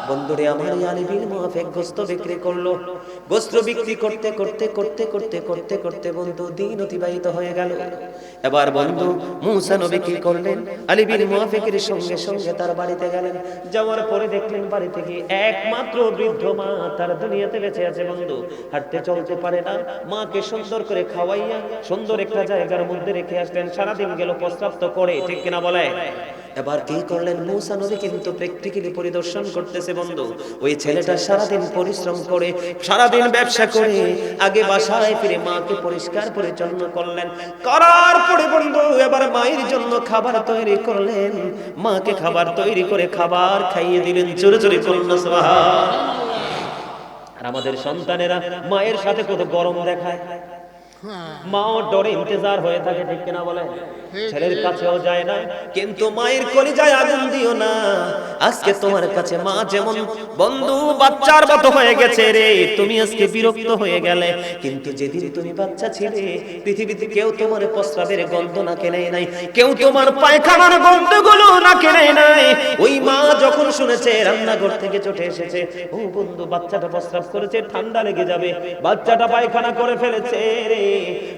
বন্ধুরে আমার, আলী বিন মুয়াফিক গোশত বিক্রি করলো। গোশত বিক্রি করতে করতে করতে করতে করতে করতে বন্ধু দিন অতিবাহিত হয়ে গেল। এবার বন্ধু মুসা নবী কি করলেন? আলী বিন মুয়াফিকের সঙ্গে সঙ্গে তার বাড়িতে গেলেন। যাওয়ার পরে দেখলেন বাড়ি থেকে একমাত্র বৃদ্ধ মা তার দুনিয়াতে বেঁচে আছে। বন্ধু হাঁটতে চলতে পারে না, মাকে সুন্দর করে খাওয়াইয়া সুন্দর একটা জায়গার মধ্যে রেখে আসলেন। সারাদিন গেল প্রস্রাব তো করে, ঠিক কিনা বলে? এবার কি করলেন? মুসা নবী কিন্তু প্র্যাকটিক্যালি পরিদর্শন করতেছে বন্ধু, ওই ছেলেটা সারাদিন পরিশ্রম করে, সারাদিন ব্যবসা করে, আগে বাসায় ফিরে মাকে পরিষ্কার পরিচ্ছন্ন করলেন। করার পরে বন্ধু এবার মায়ের জন্য খাবার তৈরি করলেন। মাকে খাবার তৈরি করে খাবার খাইয়ে দিলেন। জোরে জোরে করুন সুবহানাল্লাহ। আর আমাদের সন্তানেরা মায়ের সাথে কত গরম দেখায়, মাও ডরে ইন্তজার হয়ে থাকে, ঠিক কিনা বলে? ছেলের কাছেও যায় না, কিন্তু মায়ের কলিজায় আগুন দিও না। আজকে তোমার কাছে মা যেমন বন্ধু বাচ্চার মতো হয়ে গেছে রে, তুমি আজকে বিরক্ত হয়ে গেলে, কিন্তু যেদিন তুমি বাচ্চা ছিলে পৃথিবীতে কেউ তোমার প্রস্রাবের গন্ধ নাকে নেয় নাই, কেউ তোমার পায়খানার গন্ধগুলো নাকে নেয় নাই। ওই মা যখন শুনেছে রান্নাঘর থেকে ছুটে এসেছে, ও বন্ধু বাচ্চাটা প্রস্রাব করেছে, ঠান্ডা লেগে যাবে, বাচ্চাটা পায়খানা করে ফেলেছে রে,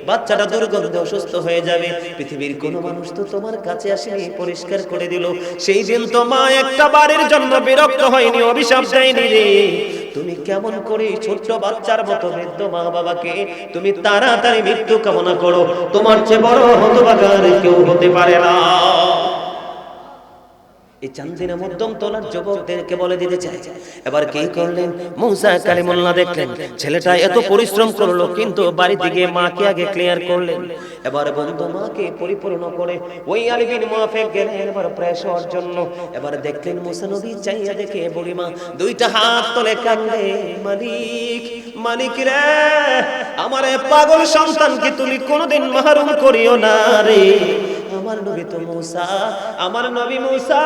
বাচ্চাটা দুর্গন্ধে অসুস্থ হয়ে যাবে, পৃথিবীর কোন মানুষ তো তোমার কাছে আসেনি, পরিষ্কার করে দিল। সেই দিন তো মা একটা বারের জন্য বিরক্ত হয়নি, অভিশাপ দেয়নি রে। তুমি কেমন করে ছোট্ট বাচ্চার মতো বৃদ্ধ মা বাবাকে তুমি তাড়াতাড়ি মৃত্যু কামনা করো? তোমার চেয়ে বড় হতভাগা আর কেউ হতে পারে না। এই চান্দিনা মধ্যম তোলার যুবকদেরকে বলে দিতে চাই, এবার কি করলেন মুসা কালিমুল্লাহ? দেখলেন ছেলেটা এত পরিশ্রম করলো, কিন্তু বাড়িতে গিয়ে মাকে আগে ক্লিয়ার করলেন। এবার বন্ধু মাকে পরিপূর্ণ করে ওই আলী বিন মুআফিক গেলেন এবার প্রেস হওয়ার জন্য। এবার দেখলেন মুসা নবী চাইয়া দেখে বুড়িমা দুইটা হাত তুলে কান্দে, মালিক মালিক রে, আমার পাগল সন্তানকে তুমি কোনোদিন মাহরুম করিও না রে। আমার নবী তো মুসা, আমার নবী মুসা,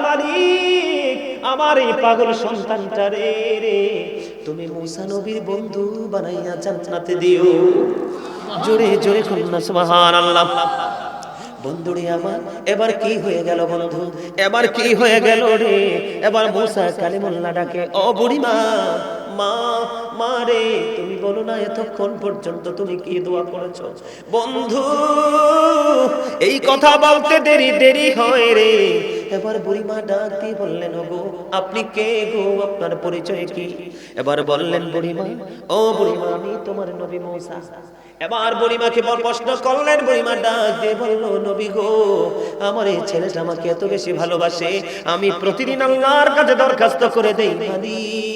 মালিক আমার এই পাগল সন্তানটা রে তুমি মুসা নবীর বন্ধু বানাইয়া জান্নাতে দিও। জোরে জোরে কন্যা সুবহানাল্লাহ। বন্ধুরে আমার এবার কি হয়ে গেল বন্ধু, এবার কি হয়ে গেল রে? এবার মুসা কালিমুল্লাহ ডাকে, ও বুড়িমা, মা মা রে, তুমি বলো না এতক্ষণ পর্যন্ত তুমি কি দোয়া করেছো? বন্ধু এই কথা বলতে দেরি দেরি হয় রে। এবার বুড়িমা ডাক দিয়ে বললেন, ওগো আপনি কে গো, আপনার পরিচয় কি? এবার বললেন বুড়িমা, ও বুড়িমা আমি তোমার নবী মুসা। এবার বুড়িমাকে প্রশ্ন করলেন, বুড়িমা ডাক দিয়ে বলল, নবী গো আমার এই ছেলেটা আমাকে এত বেশি ভালোবাসে, আমি প্রতিদিন আল্লাহর কাছে দরখাস্ত করে দেই, মালিক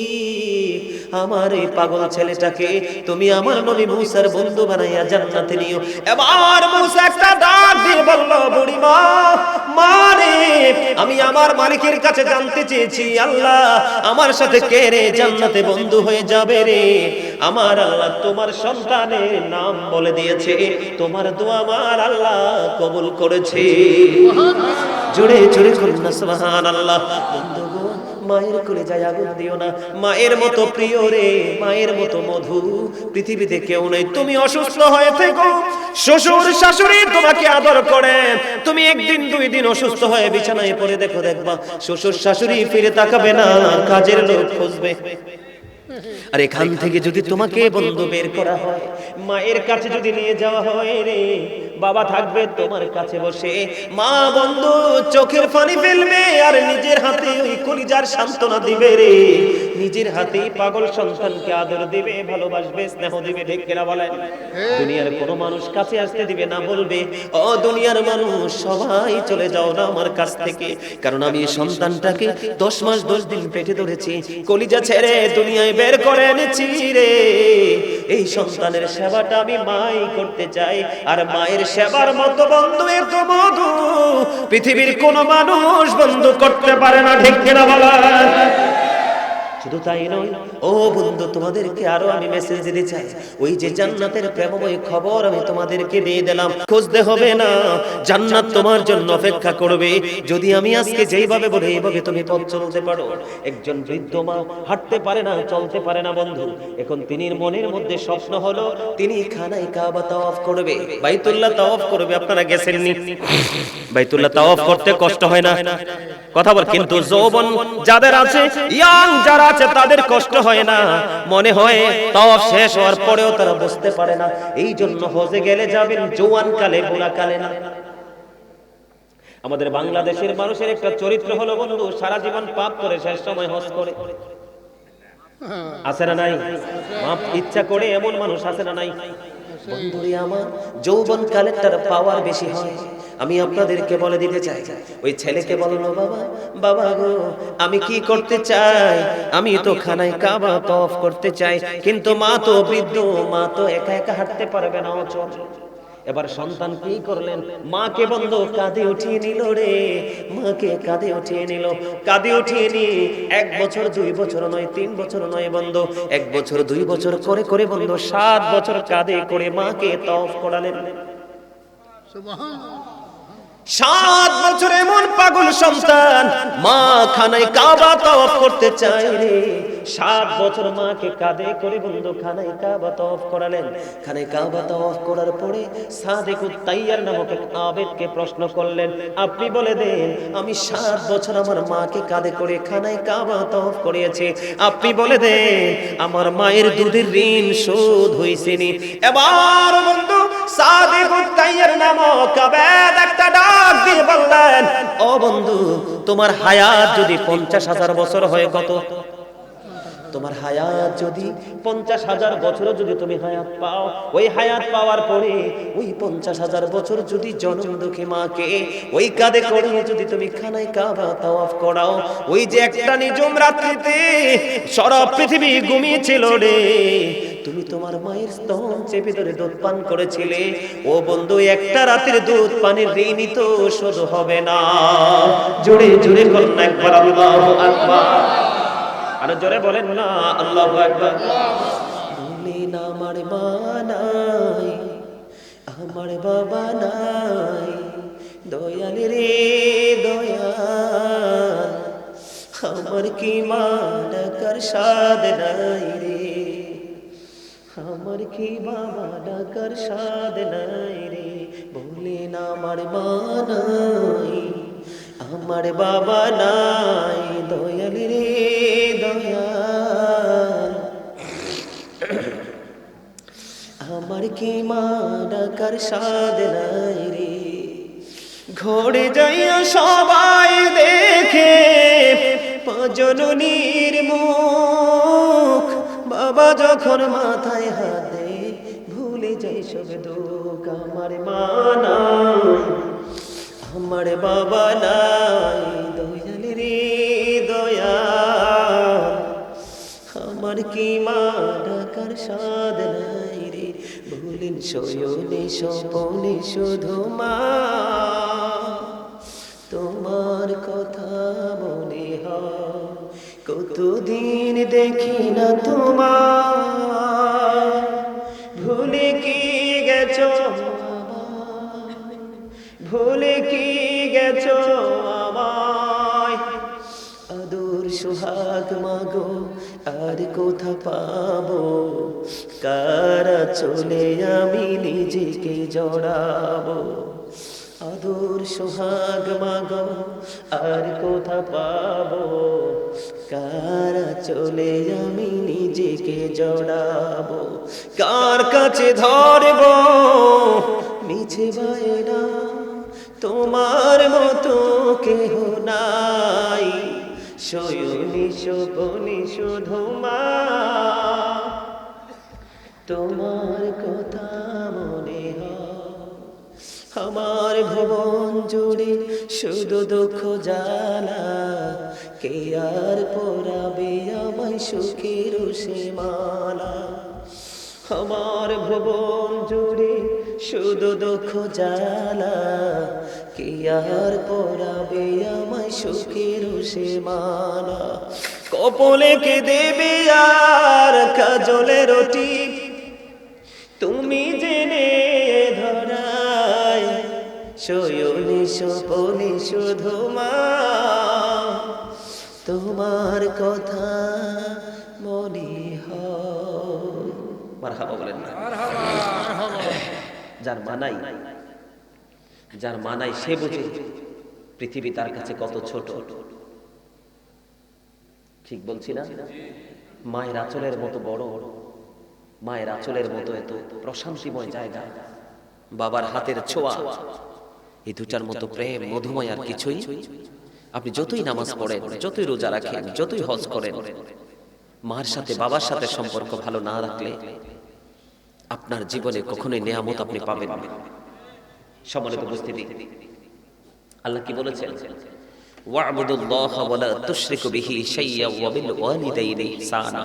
আমার এই পাগল ছেলেটাকে তুমি আমার নবী মুসার বন্ধু বানাইয়া জান্নাতে নিও। এবার মুসা একটা ডাক দিয়ে বলল, বুড়িমা মারে, আমি আমার মালিকের কাছে জানতে চেয়েছি, আল্লাহ আমার সাথে কে রে জান্নাতে বন্ধু হয়ে যাবে রে? আমার আল্লাহ তোমার সন্তানের নাম বলে দিয়েছে, তোমার দোয়া আমার আল্লাহ কবুল করেছে। জোরে জোরে কন্যা সুবহানাল্লাহ। বন্ধু গো মায়ের কলিজায় আগুন দিও না, মায়ের মতো প্রিয় রে, মায়ের মতো মধু পৃথিবীতে কেউ নেই। তুমি অসুস্থ হয়ে থেকো, শ্বশুর শাশুড়ি তোমাকে আদর করে, তুমি একদিন দুই দিন অসুস্থ হয়ে বিছানায় পড়ে দেখো, দেখবা শ্বশুর শাশুড়ি ফিরে তাকাবে না, কাজের লোক খুঁজবে। আর এখান থেকে যদি তোমাকে বন্ধু বের করা হয়, মায়ের কাছে যদি নিয়ে যাওয়া হয় রে, বাবা থাকবে তোমার কাছে বসে, মা বন্ধু চোখের পানি ফেলবে আর নিজের হাতে ওই কলিজার সান্ত্বনা দিবে রে, নিজের হাতে পাগল সন্তানকে আদর দিবে, ভালোবাসবে, স্নেহ দিবে, ঠিক কিনা বলেন? দুনিয়ার কোনো মানুষ কাছে আসতে দিবে না, বলবে ও দুনিয়ার মানুষ সবাই চলে যাও না আমার কাছ থেকে, কারণ আমি এই সন্তানটাকে 10 মাস 10 দিন পেটে ধরেছি, কলিজা ছেড়ে দুনিয়ায় বের করে এনেছি রে। এই সন্তানের সেবাটা আমি মাই করতে চাই, আর মায়ের সেবার মতো বন্ধু এত মধু পৃথিবীর কোন মানুষ বন্ধু করতে পারে না, ঠিক কিনা বলেন? শুধু তাই নয় ও বন্ধু, তোমাদেরকে আরো আমি মেসেজ দিতে চাই, ওই যে জান্নাতের প্রেমময় খবর আমি তোমাদেরকে দিয়ে দিলাম, খুঁজতে হবে না, জান্নাত তোমার জন্য অপেক্ষা করবে যদি আমি আজকে যেইভাবে বলে এইভাবে তুমি পথ চলতে পারো। একজন বৃদ্ধ মা হাঁটতে পারে না, চলতে পারে না বন্ধু, এখন তিনি মনের মধ্যে স্বপ্ন হলো তিনি খানায় কাবা তাওয়াফ করবে, বাইতুল্লাহ তাওয়াফ করবে। আপনারা গেছেননি? বাইতুল্লাহ তাওয়াফ করতে কষ্ট হয় না? কথা বল। কিন্তু যৌবন যাদের আছে, ইয়াং যারা আছে, তাদের কষ্ট হয় না, মনে হয় তাওয়াফ শেষ হওয়ার পরেও তারা বুঝতে পারে না। এই জন্য হজে গেলে যাবেন জওয়ান কালে, বুড়া কালে না। আমাদের বাংলাদেশের মানুষের একটা চরিত্র হলো বন্ধু, সারা জীবন পাপ করে শেষ সময় হজ করে। আছে না নাই? মাপ ইচ্ছা করে এমন মানুষ আছে না নাই? বন্ধুরে আমার যৌবন কালের পাওয়ার বেশি হয়। আমি আপনাদেরকে বলে দিতে চাই, ওই ছেলেকে বললো, বাবা বাবা গো আমি কি করতে চাই, আমি তো খানায় কাবা তাওয়াফ করতে চাই, কিন্তু মা তো বৃদ্ধ, মা তো একা একা হাঁটতে পারবে না, অচল। এবার সন্তান কি করলেন, মাকে বন্ধু কাঁধে উঠিয়ে নিল রে, মাকে কাঁধে উঠিয়ে নিল। কাঁধে উঠিয়ে নিয়ে 1 বছর 2 বছর নয় 3 বছর নয় বন্ধু, 1 বছর 2 বছর করে করে বন্ধু 7 বছর কাঁধে করে মাকে তওয়াফ করালেন। সুবহানাল্লাহ। 7 বছর এমন পাগল সন্তান, মা খানায় কাবা তওয়াফ করতে চায় রে। 7 বছর মাকে কাঁধে করে বন্ধু খানায় কাবা তওয়াফ করালেন। খানায় কাবা তওয়াফ করার পরে সাদিকুত তাইয়ার নামক এক আবেদকে প্রশ্ন করলেন, আপনি বলে দেন আমি 7 বছর আমার মাকে কাঁধে করে খানায় কাবা তওয়াফ করিয়েছি, আপনি বলে দেন আমার মায়ের দুধের ঋণ শোধ হইছেনি? এবার বন্ধু সাদিকুত তাইয়ার নামক আবেদ একটা ডাক দিয়ে বললেন, ও বন্ধু তোমার হায়াত যদি 50,000 বছর হয়, কত? তোমার হায়াত যদি 50,000 বছর যদি তুমি হায়াত পাও, ওই হায়াত পাওয়ার পরে ওই 50,000 বছর যদি জনম দুঃখী মাকে ওই কাঁধে করে যদি তুমি খানায় কাবা তাওয়াফ করাও, ওই যে একটা নিঝুম রাত্রিতে সারা পৃথিবী ঘুমিয়েছিল রে, তুমি তোমার মায়ের স্তন চেপে ধরে দুধ পান করেছিলে, ও বন্ধু একটা রাতের দুধ পানির ঋণই তো শোধ হবে না। জোরে জোরে বলেন না একবার আল্লাহু আকবার, আরো জোরে বলেন না আল্লাহু আকবার। বলেন আমার মা নাই, আমার বাবা নাই, দয়াল রে দয়াল, আমার কি মা ডাকার সাদ নাই রে, আমার কি বাবা ডাকার সাদ নাই রে। বলেন আমার মা নাই, আমার বাবা নাই, দয়াল রে দয়াল, আমার কি মা ডাকার সাদ নাই রে। ঘরে যাইয়া সবাই দেখে জননীর মুখ, বাবা যখন মাথায় হাত দেয় ভুলে যাই সব দুঃখ। আমার মা নাই, আমার বাবা নাই, দয়াল রে দয়াল, আমার কি মা ডাকার সাদ নাই রে। বলেন শয়নে স্বপনে শুধু মা তোমার কথা মনে হয়, কতদিন দেখি না তোমার, ভুলে কি গেছো আমায়, ভুলে কি গেছো আমায়, আদর সোহাগ মাগো আর কোথা পাবো, কারা চলে আমি নিজেকে জড়াবো, আদর সোহাগ মাগো আর কোথা পাবো, কারা চলে আমি নিজেকে জড়াবো, কার কাছে ধরবো মিছে বায়না, তোমার মতো কেহ নাই, শয়নে স্বপনে শুধু মা তোমার কথা মনে হয়। আমার ভুবন জুড়ে শুধু দুঃখ জ্বালা, কে আর পরাবে আমায় সুখের সীমানা, আমার ভুবন জুড়ে শুধু দুঃখ জ্বালা, কে আর পরাবে আমায় সুখের সীমানা, কপলে কে দেবে আর কাজলের টিপ, তুমি জেনে ধরায়, শয়নে স্বপনে শুধু মা তোমার কথা মনে হয়। মারহাবা বলেন না। যার মানাই, যার মানাই সে বুঝে পৃথিবী তার কাছে কত ছোট। ঠিক বলছি না? মায়ের আঁচলের মতো বড়, মায়ের আঁচলের মতো এত প্রশান্তিময় জায়গা, বাবার হাতের ছোঁয়া, এই দুটার মতো প্রেম মধুময় আর কিছুই। আপনি যতই নামাজ পড়েন, যতই রোজা রাখেন, যতই হজ করেন, মার সাথে বাবার সাথে সম্পর্ক ভালো না রাখলে আপনার জীবনে কখনোই নেয়ামত আপনি পাবেন না। সম্মানিত উপস্থিতি, আল্লাহ কি বলেছেন? ওয়া'বুদুল্লাহা ওয়া লা তুশরিকু বিহি শাইয়্যান ওয়া বিল ওয়ালিদাইনি ইহসানা।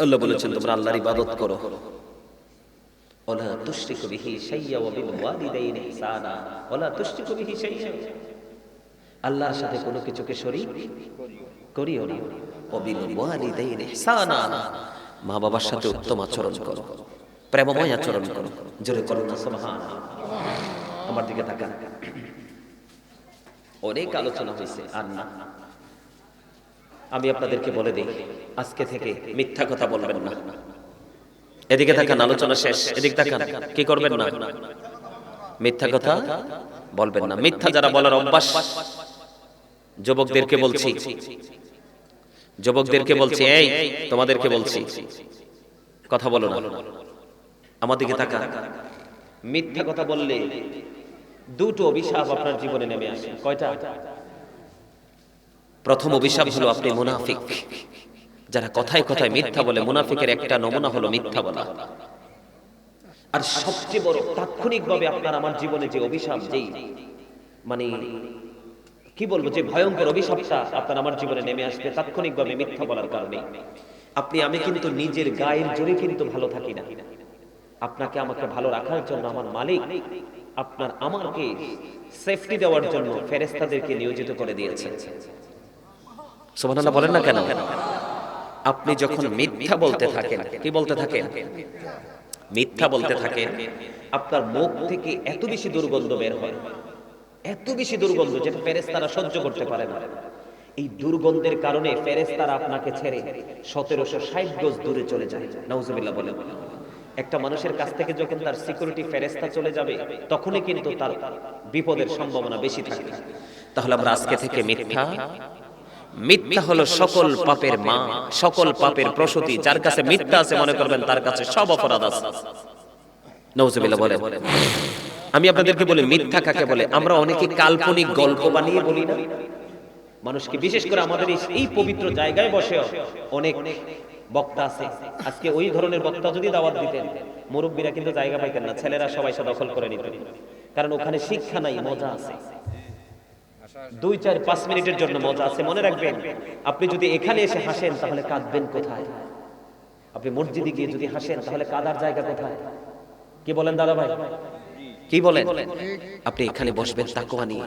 আল্লাহ বলেছেন তোমরা আল্লাহর ইবাদত করো ওয়ালা তুশরিকু বিহি শাইয়্যা ওয়া বিল ওয়ালিদাইনি ইহসানা ওয়ালা তুশরিকু বিহি শাইয়্যা, আল্লাহর সাথে কোনো কিছুকে শরীক করিও না। ওয়া বিল ওয়ালিদাইনি ইহসানা, মা বাবার সাথে উত্তম আচরণ করো, প্রেমময় আচরণ করো। জোরে করুন না সুবহানাল্লাহ। আমার দিকে তাকান। অনেক আলোচনা হয়েছে, আর না, আমি আপনাদেরকে বলে দিই, আজকে থেকে মিথ্যা কথা বলবেন না। এদিকে তাকান, আলোচনা শেষ, এদিকে তাকান, কি করবেন না? মিথ্যা কথা বলবেন না। মিথ্যা যারা বলার অভ্যাস, যুবকদেরকে বলছি, যুবকদেরকে বলছি, এই তোমাদেরকে বলছি, কথা বলো না। আমার দিকে তাকান। মিথ্যা কথা বললে দুটো অভিশাপ আপনার জীবনে নেমে আসে। কয়টা? প্রথম অভিশাপ হলো আপনি মুনাফিক। যারা কথায় কথায় মিথ্যা বলে, মুনাফিকের একটা নমুনা হলো মিথ্যা বলা। আর সবচেয়ে বড় তাৎক্ষণিকভাবে আপনার আমার জীবনে যে অভিশাপ, যেই মানে কি বলবো, যে ভয়ঙ্কর অভিশাপটা আপনার আমার জীবনে নেমে আসবে তাৎক্ষণিকভাবে মিথ্যা বলার কারণে। আপনি আমি কিন্তু নিজের গায়ের জোরে কিন্তু ভালো থাকি না। আপনাকে আমাকে ভালো রাখার জন্য আমার মালিক আপনার আমাকে সেফটি দেওয়ার জন্য ফেরেশতাদেরকে নিয়োজিত করে দিয়েছে। সুবহানাল্লাহ বলেন না কেন? আপনি যখন মিথ্যা বলতে থাকেন, কি বলতে থাকেন? মিথ্যা বলতে থাকেন, আপনার মুখ থেকে এত বেশি দুর্গন্ধ বের হয়, এত বেশি দুর্গন্ধ যেটা ফেরেশতারা সহ্য করতে পারে না। এই দুর্গন্ধের কারণে ফেরেশতারা আপনাকে ছেড়ে 1760 গজ দূরে চলে যায়। নাউজুবিল্লাহ বলেন। একটা মানুষের কাছ থেকে যখন তার সিকিউরিটি ফেরেশতা চলে যাবে, তখনই কিন্তু তার বিপদের সম্ভাবনা বেশি থাকে। তাহলে আমরা আজকে থেকে মিথ্যা, মিথ্যা হলো সকল পাপের মা, সকল পাপের প্রসূতি। যার কাছে মিথ্যা আছে মনে করবেন তার কাছে সব অপরাধ আছে। নাউজুবিল্লাহ বলেন। আমি আপনাদেরকে বলি মিথ্যা কাকে বলে। আমরা অনেকে কাল্পনিক গল্প বানিয়ে বলি না মানুষকে, বিশেষ করে আমাদের এই পবিত্র জায়গায় বসে অনেক বক্তা আছে। আজকে ওই ধরনের বক্তা যদি দাওয়াত দিতেন, মুরব্বীরা কিন্তু জায়গা পাইতেন না, ছেলেরা সবাই দখল করে নিতেন। কারণ ওখানে শিক্ষা নাই, মজা আছে। 2, 4, 5 মিনিটের জন্য মজা আছে। মনে রাখবেন, আপনি যদি এখানে এসে হাসেন তাহলে কাঁদবেন কোথায়? আপনি মসজিদে গিয়ে যদি হাসেন তাহলে কাঁদার জায়গা কোথায়? কি বলেন দাদা ভাই? কি বলেন? আপনি এখানে বসবেন তাকওয়া নিয়ে।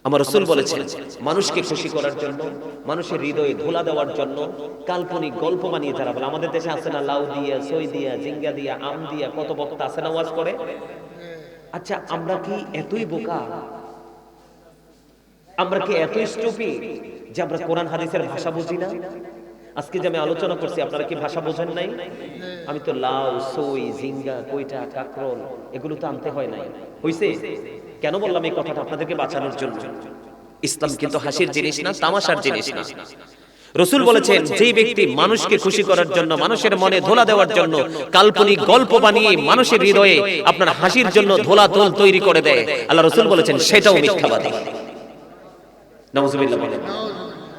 আমার রাসূল বলেছেন, মানুষকে খুশি করার জন্য, মানুষের হৃদয়ে ধোলা দেওয়ার জন্য কাল্পনিক গল্প বানিয়ে যারা বলে। আমাদের দেশে আছে না, লাউ দিয়া, সই দিয়া, জিঙ্গা দিয়া, আম দিয়া, কত বক্তা আছে না ওয়াজ করে। আচ্ছা, আমরা কি এতই বোকা, আমরা কি এতই স্টুপিড যে আমরা কোরআন হাদিসের ভাষা বুঝি না? আজকে যে আমি আলোচনা করছি, আপনারা কি ভাষা বোঝেন নাই? আমি তো লাউ, সই, জিঙ্গা, কইটা, কাকরোল এগুলো তো আনতে হয় নাই, হইছে? কেন বললাম এই কথাটা? আপনাদেরকে বাঁচানোর জন্য। ইসলাম কিন্তু হাসির জিনিস না, তামাশার জিনিস না। রাসূল বলেছেন, যে ব্যক্তি মানুষকে খুশি করার জন্য, মানুষের মনে ধোলা দেওয়ার জন্য কাল্পনিক গল্প বানিয়ে মানুষের হৃদয়ে আপনার হাসির জন্য ধোলা তোল তৈরি করে দেয়, আল্লাহ রাসূল বলেছেন সেটাও মিথ্যাবাদী। নাউজুবিল্লাহ বলেন।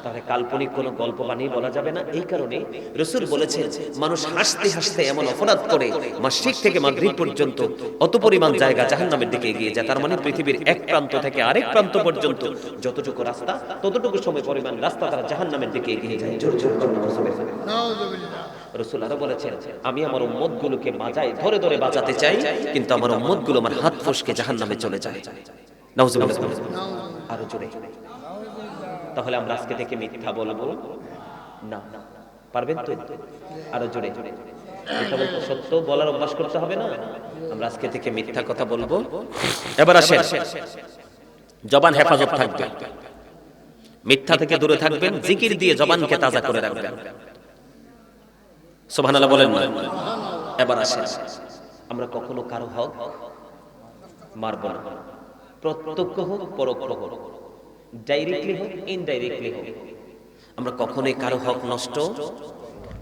তাহলে কাল্পনিক কোনো গল্প বানিয়ে বলা যাবে না। এই কারণে রাসূল বলেছেন, মানুষ হাসতে হাসতে এমন অপরাধ করে মাশরিক থেকে মাগরিব পর্যন্ত অত পরিমাণ জায়গা জাহান্নামের দিকে এগিয়ে যায়। তার মানে পৃথিবীর এক প্রান্ত থেকে আরেক প্রান্ত পর্যন্ত যতটুকু রাস্তা, ততটুকু সময় পরিমাণ রাস্তা তারা জাহান্নামের দিকে এগিয়ে যায়। জোরে জোরে নাউজুবিল্লাহ। রাসূল আরো বলেছেন, আমি আমার উম্মতগুলোকে বাঁচাই, ধরে ধরে বাঁচাতে চাই, কিন্তু আমার উম্মতগুলো আমার হাত ফসকে জাহান্নামে চলে যায়। নাউজুবিল্লাহ। আরো জোরে। তাহলে আমরা আজকে থেকে মিথ্যা বলবো না। পারবেন তো? আরো জোরে। মিথ্যা বলতে সত্য বলার অভ্যাস করতে হবে না? আমরা আজকে থেকে মিথ্যা কথা বলবো। এবার আসেন, জবান হেফাজত থাকবে, মিথ্যা থেকে দূরে থাকবেন, জিকির দিয়ে জবানকে তাজা করে রাখবেন। সুবহানাল্লাহ বলেন না? এবার আসেন, আমরা কখনো কারো হক মারব না, প্রত্যক্ষ হোক পরোক্ষ হোক, ডাইরেক্টলি হোক ইনডাইরেক্টলি হোক, আমরা কখনোই কারো হক নষ্ট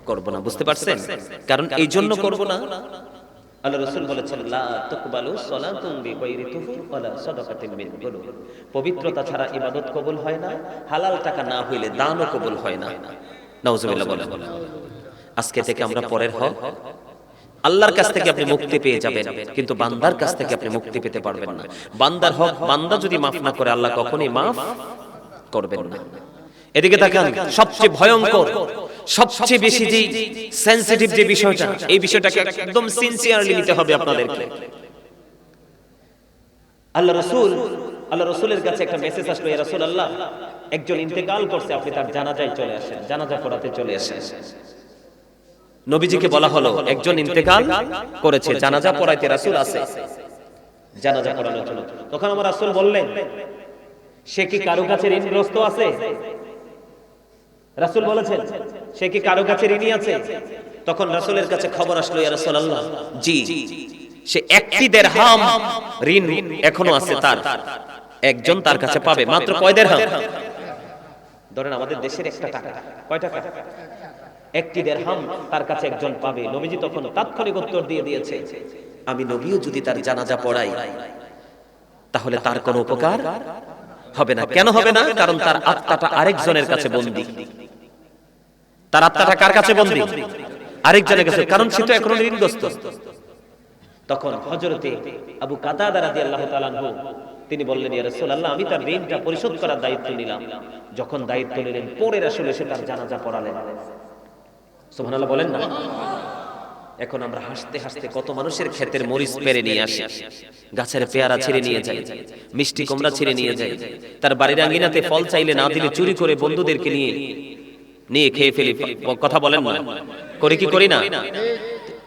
করব না। বুঝতে পারছেন? কারণ এই জন্য করব না, আল্লাহ রাসূল বলেছেন, লা তুকবালু সালাতুন বিগাইরি তুহুর ওয়ালা সাদাকাতিন মিন গুলুল। পবিত্রতা ছাড়া ইবাদত কবুল হয় না, হালাল টাকা না হইলে দানও কবুল হয় না। নাউজুবিল্লাহ বলেন। আজকে থেকে আমরা পরের হক, আল্লাহর কাছ থেকে আপনি মুক্তি পেয়ে যাবেন, কিন্তু বান্দার কাছ থেকে আপনি মুক্তি পেতে পারবেন না। বান্দার হক বান্দা যদি মাফ না করে, আল্লাহ কখনোই মাফ করবেন না। এদিকে তাকান, সবচেয়ে ভয়ঙ্কর সবচেয়ে বেশি যে সেনসিটিভ যে বিষয়টা, এই বিষয়টাকে একদম সিনসিয়ারলি নিতে হবে আপনাদেরকে। আল্লাহ রাসূলের কাছে একটা মেসেজ আসলো, ইয়া রাসূলুল্লাহ, একজন ইন্তেকাল করছে, আপনি তার জানাজায় চলে আসেন, জানাজা পড়াতে চলে আসেন। নবীজিকে বলা হলো একজন ইন্তেকাল করেছে, জানাজা পড়াইতে রাসূল আছে, জানাজা পড়ানোর জন্য। তখন আমার রাসূল বললেন, সে কি কারো কাছে ঋণগ্রস্ত আছে? রাসূল বলেছেন, সে কি কারো কাছে ঋণী আছে? তখন রাসূলের কাছে খবর আসলো, ইয়া রাসূলুল্লাহ, জি, সে একটি দিরহাম ঋণ এখনো আছে তার, একজন তার কাছে পাবে। মাত্র কয় দিরহাম? ধরেন আমাদের দেশের একটা টাকা, কয় টাকা? একটি দিরহাম তার কাছে একজন পাবে। নবীজি তখন তাৎক্ষণিক উত্তর দিয়ে দিয়েছে, আমি নবীও যদি তার জানাজা পড়াই তাহলে তার কোনো উপকার হবে না। কেন হবে না? কারণ তার আত্মাটা আরেকজনের কাছে বন্দী। তার আত্মাটা কার কাছে বন্দী? আরেকজনের কাছে, কারণ সে তো এখনো ঋণগ্রস্ত। তখন হযরতে আবু কাতাদা রাদিয়াল্লাহু তাআলা আনহু তিনি বললেন, ইয়া রাসূলুল্লাহ, আমি তার ঋণটা পরিশোধ করার দায়িত্ব নিলাম। যখন দায়িত্ব নিলেন, পরে রাসূল এসে তার জানাজা পড়ালেন। সুবহানাল্লাহ বলেন না? এখন আমরা হাসতে হাসতে কত মানুষের ক্ষেতের মরিচ পেরে নিয়ে আসি, গাছের পেয়ারা ছিঁড়ে নিয়ে যাই, মিষ্টি কুমড়া ছিঁড়ে নিয়ে যাই, তার বাড়ির আঙ্গিনাতে ফল চাইলে না দিলে চুরি করে বন্ধুদেরকে নিয়ে খেয়ে ফেলি। কথা বলেন না? করি কি করি না?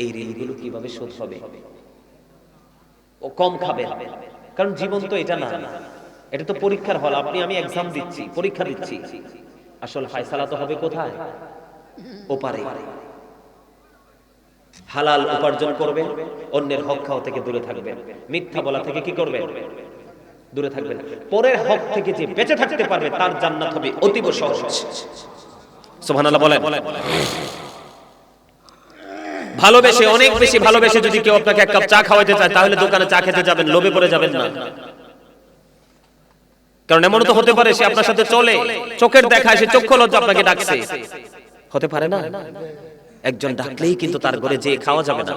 এই ঋণগুলো কিভাবে শোধ হবে? ও কম খাবে, কারণ জীবন তো এটা না, এটা তো পরীক্ষার হল। আপনি আমি এক্সাম দিচ্ছি, পরীক্ষা দিচ্ছি, আসল ফায়সালা তো হবে কোথায়? ওপারে। হালাল উপার্জন করবেন, অন্যের হক খাওয়া থেকে দূরে থাকবেন, মিথ্যা বলা থেকে কি করবেন? দূরে থাকবেন। পরের হক থেকে যে বেঁচে থাকতে পারবে তার জান্নাত হবে অতীব সহজ। সুবহানাল্লাহ বলেন। ভালোবেসে, অনেক বেশি ভালোবেসে যদি কেউ আপনাকে এক কাপ চা খাওয়াইতে চায়, তাহলে দোকানে চা খেতে যাবেন, লোভে পড়ে যাবেন না। কারণ এমন তো হতে পারে সে আপনার সাথে চলে, চোখের দেখায় সে চক্ষু লজ্জা আপনাকে ডাকছে, হতে পারে না? একজন ডাকলেই কিন্তু তার ঘরে যে খাওয়া যাবে না।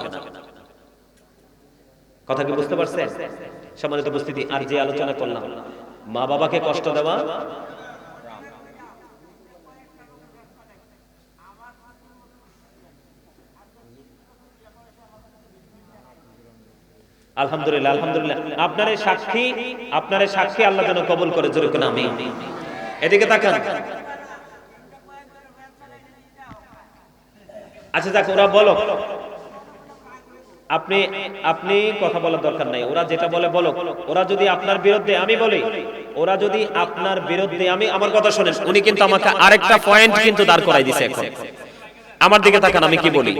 কথা কি বুঝতে পারছেন? সম্মানিত উপস্থিতি, আর যে আলোচনা করলাম, মা বাবাকে কষ্ট দেওয়া, আলহামদুলিল্লাহ, আলহামদুলিল্লাহ, আপনারে সাক্ষী আল্লাহ যেন কবুল করে। জোরে করে আমিন। এদিকে তাকান। আচ্ছা যাক, ওরা বলো, আপনি কথা বলার দরকার নাই, ওরা যেটা বলে বলো। ওরা যদি আপনার বিরুদ্ধে, আমি বলি, ওরা যদি আপনার বিরুদ্ধে, আমার কথা শুনেন, উনি কিন্তু আমাকে আরেকটা পয়েন্ট কিন্তু দাঁড় করাই দিছে। এখন আমার দিকে তাকান, আমি কি বলি।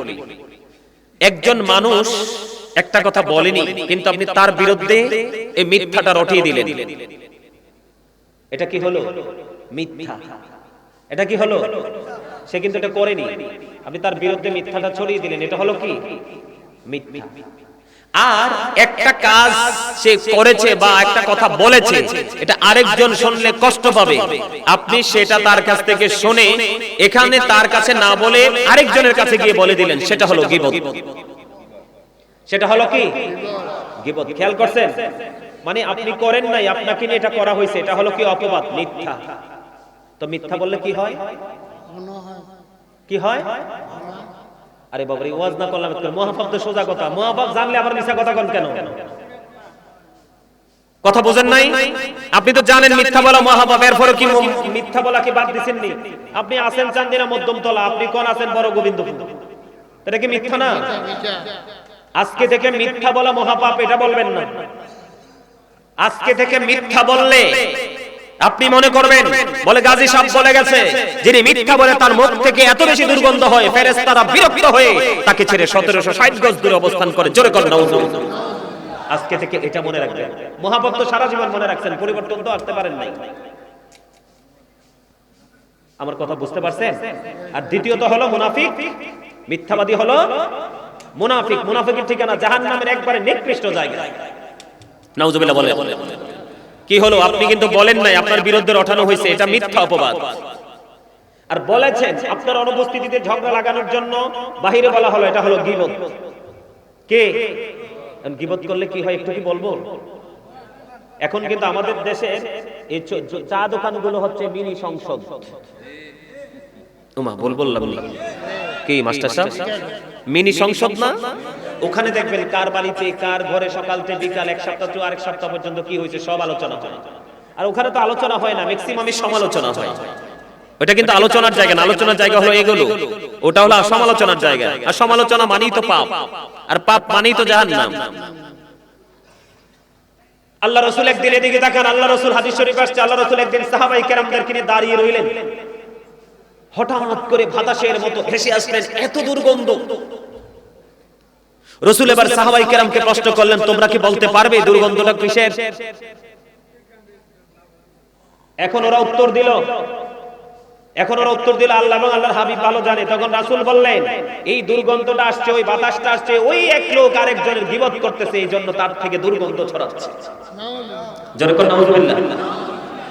একজন মানুষ একটা কথা বলেনি, কিন্তু আপনি তার বিরুদ্ধে এই মিথ্যাটা রটিয়ে দিলেন, এটা কি হলো? মিথ্যা। এটা কি হলো? সে কিন্তু এটা করেনি, আপনি তার বিরুদ্ধে মিথ্যাটা ছড়িয়ে দিলেন, এটা হলো কি? মিথ্যা। আর একটা কাজ সে করেছে বা একটা কথা বলেছে, এটা আরেকজন শুনলে কষ্ট পাবে, আপনি সেটা তার কাছ থেকে শুনে এখানে তার কাছে না বলে আরেকজনের কাছে গিয়ে বলে দিলেন, সেটা হলো গীবত। সেটা হলো কি? গীবত। খেয়াল করছেন? মানে আপনি করেন নাই, আপনাকে নিয়ে এটা করা হয়েছে, এটা হলো কি? অপবাদ, মিথ্যা। তো মিথ্যা বললে কি হয়? কি হয়? আরে বাবা, ওয়াজ না করলাম, মুহাফাজ তো সোজা কথা, মুহাফাজ জানলে আবার মিথ্যা কথা কোন কেন? কথা বুঝেন নাই? আপনি তো জানেন মিথ্যা বলা মুহাফাজ, এরপরে কি মিথ্যা বলা কি বাদ দিবেন নি? আপনি আছেন চান্দিনা মধ্যমতলা, আপনি কোন আছেন বড় গোবিন্দপুর, এটা কি মিথ্যা না? আজকে থেকে মিথ্যা বলা মহাপাপ, এটা বলবেন না। আজকে থেকে মিথ্যা বললে আপনি মনে করবেন, বলে গাজী সাহেব বলে গেছে, যিনি মিথ্যা বলে তার মুখ থেকে এত বেশি দুর্গন্ধ হয়, ফেরেশতারা বিরক্ত হয়ে তাকে ছেড়ে 1760 গজ দূরে অবস্থান করে। জোরে কর নাউজুবিল্লাহ। আজকে থেকে এটা মনে রাখবেন। মহাপাপ তো সারা জীবন মনে রাখছেন, পরিবর্তন তো আসতে পারেন নাই। আমার কথা বুঝতে পারছেন? আর দ্বিতীয়ত হলো মুনাফিক, মিথ্যাবাদী হলো মুনাফিক। মুনাফিকের ঠিকানা জাহান্নামের একবারে নিকৃষ্ট জায়গা। নাউজুবিল্লাহ বলে। কি হলো? আপনি কিন্তু বলেন নাই, আপনার বিরুদ্ধে রটানো হয়েছে, এটা মিথ্যা অপবাদ। আর বলেছেন আপনার অনুপস্থিতিতে ঝগড়া লাগানোর জন্য, বাহিরে বলা হলো, এটা হলো গীবত। কে গীবত করলে কি হয় একটু কি বলবো? এখন কিন্তু আমাদের দেশের এই চা দোকানগুলো হচ্ছে মিনি সংসদ। ওমা বললাম না কি মাস্টার সাহেব মিনি সংসদ না, ওখানে দেখবেন কার বাড়িতে কার ঘরে সকাল থেকে বিকাল এক সপ্তাহ তো আরেক সপ্তাহ পর্যন্ত কি হয়েছে সব আলোচনা হয়। আর ওখানে তো আলোচনা হয় না, ম্যাক্সিমামই সমালোচনা হয়। ওটা কিন্তু আলোচনার জায়গা না, আলোচনার জায়গা হলো এগুলো, ওটা হলো সমালোচনার জায়গা। আর সমালোচনা মানেই তো পাপ, আর পাপ মানেই তো জাহান্নাম। আল্লাহ রাসূল একদিন এদিকে তাকান, আল্লাহ রাসূল হাদিস শরীফ আসছে, আল্লাহ রাসূল একদিন সাহাবায়ে কেরামদেরকে নিয়ে দাঁড়িয়ে রইলেন। হঠাৎ করে বাতাসের মতো ভেসে আসলেন এত দুর্গন্ধ। রাসূল এবার সাহাবায়ে কেরামকে প্রশ্ন করলেন, তোমরা কি বলতে পারবে দুর্গন্ধটা কিসের? এখন ওরা উত্তর দিল আল্লাহ এবং আল্লাহর হাবিব ভালো জানে। তখন রাসূল বললেন, এই দুর্গন্ধটা আসছে, ওই বাতাসটা আসছে, ওই এক লোক আরেকজনের গীবত করতেছে, এই জন্য তার থেকে দুর্গন্ধ ছড়াচ্ছে। জোরে করে নাউজুবিল্লাহ।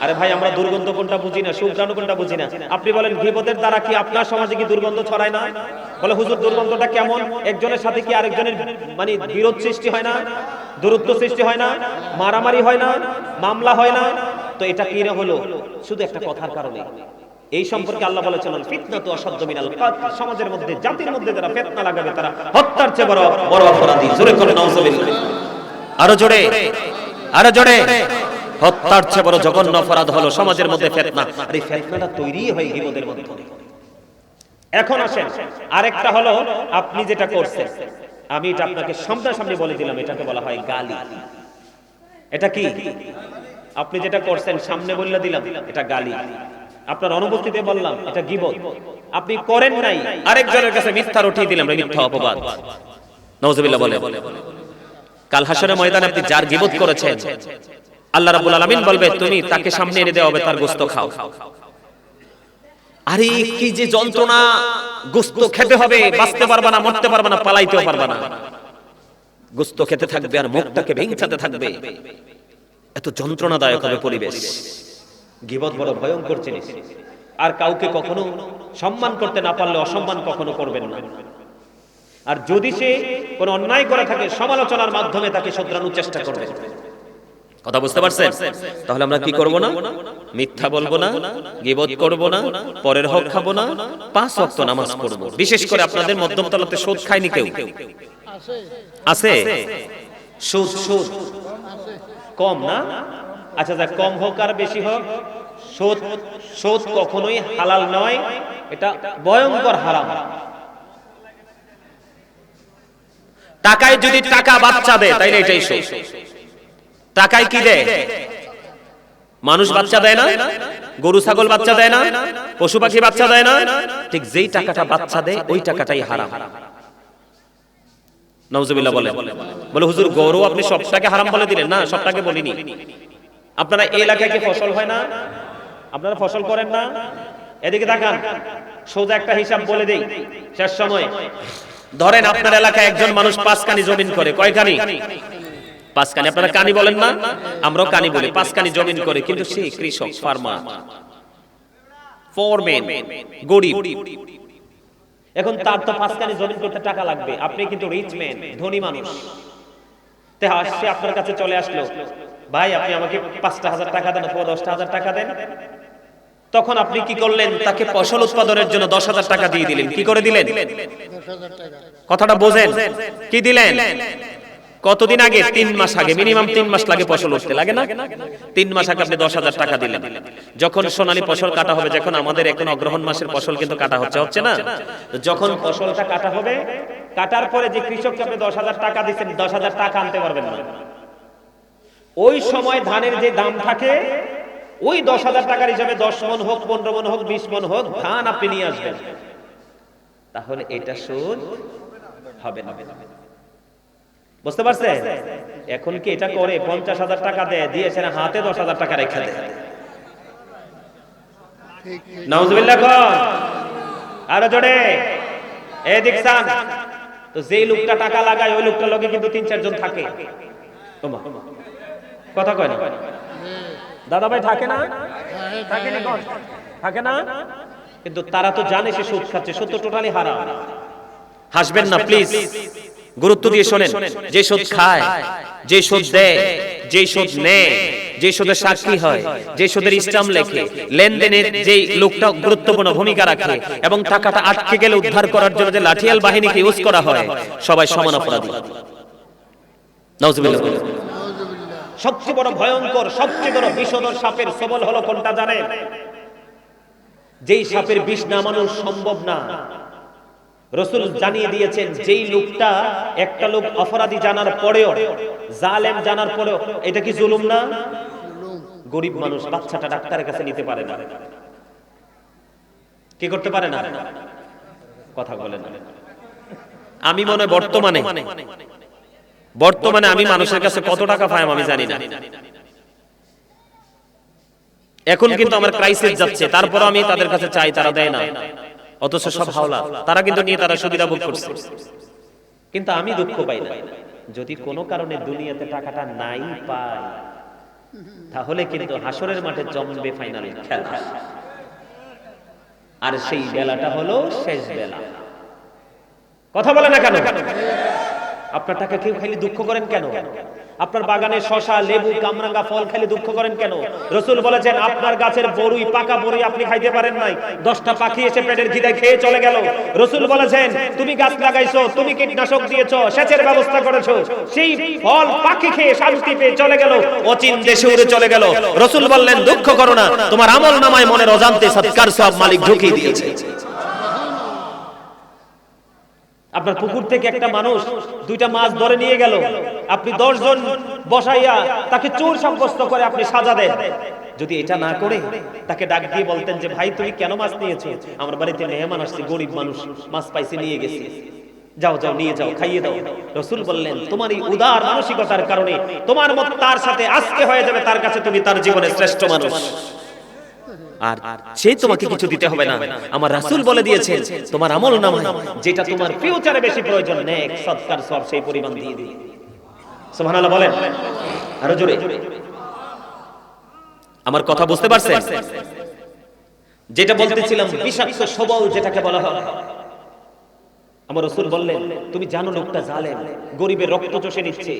আরে ভাই, আমরা দুর্গন্ধ কোনটা বুঝি না, সুঘ্রাণ কোনটা বুঝি না। আপনি বলেন গীবতের দ্বারা কি আপনার সমাজে কি দুর্গন্ধ ছড়ায় না? বলে হুজুর দুর্গন্ধটা কেমন? একজনের সাথে কি আরেকজনের মানে বিরোধ সৃষ্টি হয় না, দূরত্ব সৃষ্টি হয় না, মারামারি হয় না, মামলা হয় না? তো এটা কি হলো? শুধু একটা কথার কারণে। এই সম্পর্কে আল্লাহ বলেছেন, ফিতনাতু আশাদ্দু মিনাল কাতল। সমাজের মধ্যে, জাতির মধ্যে যারা ফিতনা লাগাবে তারা হত্যার চেয়ে বড় অপরাধী। জোরে করে নাউজুবিল্লাহ। আরো জোরে। হত্যার চেয়ে বড় জঘন্য অপরাধ হলো সমাজের মধ্যে ফিতনা। আর এই ফিতনাটা তৈরি হয় গীবতের মধ্যে। এখন আসেন আরেকটা হলো, আপনি যেটা করছেন, আমি এটা আপনাকে সামনাসামনি বলে দিলাম, এটাকে বলা হয় গালি। এটা কি? আপনি যেটা করছেন সামনে বলে দিলাম, এটা গালি। আপনার অনুপস্থিতিতে বললাম, এটা গীবত। আপনি করেন নাই, আরেকজনের কাছে মিথ্যা উঠিয়ে দিলাম, মিথ্যা অপবাদ। নাউজুবিল্লাহ বলে। কাল হাশরের ময়দানে আপনি যার গীবত করেছেন, আল্লাহ রাব্বুল আলামিন বলবে, তুমি তাকে সামনে এনে দেওয়া হবে, তার গোশত খাও। আরে কি যে যন্ত্রণা! গোশত খেতে হবে, বাঁচতে পারবা না, মরতে পারবা না, পালাইতেও পারবা না। গোশত খেতে থাকবে আর মুখটাকে ভেঙচাতে থাকবে। এত যন্ত্রণাদায়ক হবে পরিবেশ। গীবত বড় ভয়ঙ্কর জিনিস। আর কাউকে কখনো সম্মান করতে না পারলে অসম্মান কখনো করবেন না। আর যদি সে কোনো অন্যায় করে থাকে, সমালোচনার মাধ্যমে তাকে শুধরানোর চেষ্টা করবেন। কথা বুঝতে পারছেন? তাহলে আমরা কি করব না? মিথ্যা বলবো না, গীবত করব না, পরের হক খাবো না, 5 ওয়াক্ত নামাজ পড়ব। বিশেষ করে আপনাদের মধ্যমতলাতে সুদ খায়নি কেউ? আছে? সুদ কম না? আচ্ছা, যা কম হোক আর বেশি হোক, সুদ কখনোই হালাল নয়, এটা ভয়ঙ্কর হারাম। টাকায় যদি টাকা বাচ্চা দেয়, তাইলে এটাই সুদ। টাকায় কি দেয়? মানুষ বাচ্চা দেয় না, গরু ছাগল বাচ্চা দেয় না, পশু পাখি বাচ্চা দেয় না? ঠিক যেই টাকাটা বাচ্চা দেয়, ওই টাকাটাই হারাম। নাউজুবিল্লাহ বলে হুজুর, গরু আপনি সবটাকে হারাম বলে দিলেন। না, সবটাকে বলিনি। আপনারা এই এলাকায় কি ফসল হয় না? আপনারা ফসল করেন না? এদিকে তাকান, সোজা একটা হিসাব বলে দেই শেষ সময়। ধরেন আপনার এলাকায় একজন মানুষ 5 কানি জমিন করে। কয় কানি? 5 কানি। আপনারা কানি বলেন না? আমরাও কানি বলি। 5 কানি জমিন করে, কিন্তু সে কৃষক, ফার্মার, ফরম্যান, গরিব। এখন তার তো 5 কানি জমিন করতে টাকা লাগবে। আপনি কিন্তু রিচ ম্যান, ধনী মানুষ। তে আসছে আপনার কাছে, চলে আসলো, ভাই আপনি আমাকে 5,000 টাকা দেন অথবা 10,000 টাকা দেন। তখন আপনি কি করলেন? তাকে ফসল উৎপাদনের জন্য 10,000 টাকা দিয়ে দিলেন। কি করে দিলেন? 10,000 টাকা। কথাটা বোঝেন? কি দিলেন? কতদিন আগে? 3 মাস আগে। মিনিমাম 3 মাস লাগে ফসল উঠতে, লাগে না? 3 মাস আগে আপনি 10,000 টাকা দিলেন। যখন সোনালী ফসল কাটা হবে, যখন আমাদের এখন অগ্রহণ মাসের ফসল কিন্তু কাটা হচ্ছে না? যখন ফসলটা কাটা হবে, কাটার পরে যে কৃষককে আপনি 10,000 টাকা দিচ্ছেন, 10,000 টাকা আনতে পারবেন না। ওই সময় ধানের যে দাম থাকে, ওই 10,000 টাকার হিসাবে 10 মণ হোক, 15 মণ হোক, 20 মণ হোক ধান আপনি নিয়ে আসবেন। তাহলে এটা সুদ হবে না। বুঝতে পারছেন? এখন কি এটা করে 50,000 টাকা দিয়েছেন, হাতে 10,000 টাকা রেখে দেয়। নাউজুবিল্লাহ কর। আরো জোরে। এই দেখছেন তো, যেই লোকটা টাকা লাগায় ওই লোকটার লগে কিন্তু 3-4 জন থাকে। কথা কয় না দাদা ভাই? থাকে না? থাকে না? কিন্তু তারা তো জানে সে সুদ খাচ্ছে। সুদ তো টোটালি হারাম। হাসবেন না প্লিজ, গুরুত্ব দিয়ে শোনেন। যে সুদ খায়, যে সুদ দেয়, যে সুদ নেয়, যে সুদের সাক্ষী হয়, যে সুদের স্ট্যাম্প লেখে, লেনদেনের যে লোকটা গুরুত্বপূর্ণ ভূমিকা রাখে এবং টাকাটা আটকে গেলে উদ্ধার করার জন্য যে লাঠিয়াল বাহিনীকে ইউজ করা হয়, সবাই সমান অপরাধী। নাউজুবিল্লাহ। সবচেয়ে বড় ভয়ঙ্কর, সবচেয়ে বড় বিষধর সাপের সবল হলো কোনটা জানেন? যেই সাপের বিষ নামানো সম্ভব না। রাসূল জানিয়ে দিয়েছেন, যেই লোকটা, একটা লোক অপরাধী জানার পরেও, জালেম জানার পরেও, এটা কি জুলুম না? গরিব মানুষ বাচ্চাটা ডাক্তারের কাছে নিতে পারে না, কি করতে পারে না? কথা বলেন। আমি মনে বর্তমানে আমি মানুষের কাছে কত টাকা পাই আমি জানি না। এখন কিন্তু আমার ক্রাইসিস যাচ্ছে, তারপর আমি তাদের কাছে চাই, তারা দেয় না। অথচ সব হাওলা, তারা কিন্তু নিয়ে তারা সুবিধা ভোগ করছে। কিন্তু আমি দুঃখ পাই না। যদি কোনো কারণে দুনিয়াতে টাকাটা নাই পাই, তাহলে কিন্তু হাসরের মাঠে জমবে ফাইনাল খেলা। আর সেই বেলাটা হলো শেষ বেলা। কথা বলে না কেন? আপনার টাকা কেউ খাইলে দুঃখ করেন কেন? আপনার বাগানে শসা, লেবু, কামরাঙ্গা ফল খাইলে দুঃখ করেন কেন? রাসূল বলেছেন, আপনার গাছের বড়ই, পাকা বড়ই আপনি খাইতে পারেন নাই, 10টা পাখি এসে পেটের খিদায় খেয়ে চলে গেল। রাসূল বলেছেন, তুমি গাছ লাগাইছো, তুমি কীটনাশক দিয়েছো, সেচের ব্যবস্থা করেছো, সেই ফল পাখি খেয়ে শান্তি পেয়ে চলে গেল, অচিন দেশে উড়ে চলে গেল। রাসূল বললেন, দুঃখ করো না, তোমার আমল নামায় মনের অজান্তে সৎকার সওয়াব মালিক ঢুকিয়ে দিয়েছে। আপনার পুকুর থেকে একটা মানুষ 2টা মাছ ধরে নিয়ে গেল, আপনি 10 জন বসাইয়া তাকে চোর সাব্যস্ত করে আপনি সাজা দেন। যদি এটা না করে তাকে ডাক দিয়ে বলতেন যে, ভাই তুমি কেন মাছ নিয়েছো? আমার বাড়িতে মেহমান আসছে, গরিব মানুষ, মাছ পাইছে নিয়ে গেছে, যাও যাও নিয়ে যাও, খাইয়ে দাও। রাসূল বললেন, তোমার এই উদার মানসিকতার কারণে তোমার মত তার সাথে আজকে হয়ে যাবে তার কাছে তুমি তার জীবনের শ্রেষ্ঠ মানুষ। আর সে তোমাকে কিছু দিতে হবে না। আমার রাসূল বলে দিয়েছেন, তোমার আমল নামায় যেটা তোমার ফিউচারে বেশি প্রয়োজন, নেক সদকার সব সেই পরিমাণ দিয়ে দিই। সুবহানাল্লাহ বলেন আরো জোরে। আমার কথা বুঝতে পারছেন? যেটা বলতেছিলাম, বিষাক্ত সবল যেটাকে বলা হয়। আমার রাসূল বললেন, তুমি জানো লোকটা জালেম, গরিবের রক্ত চষে নিচ্ছে,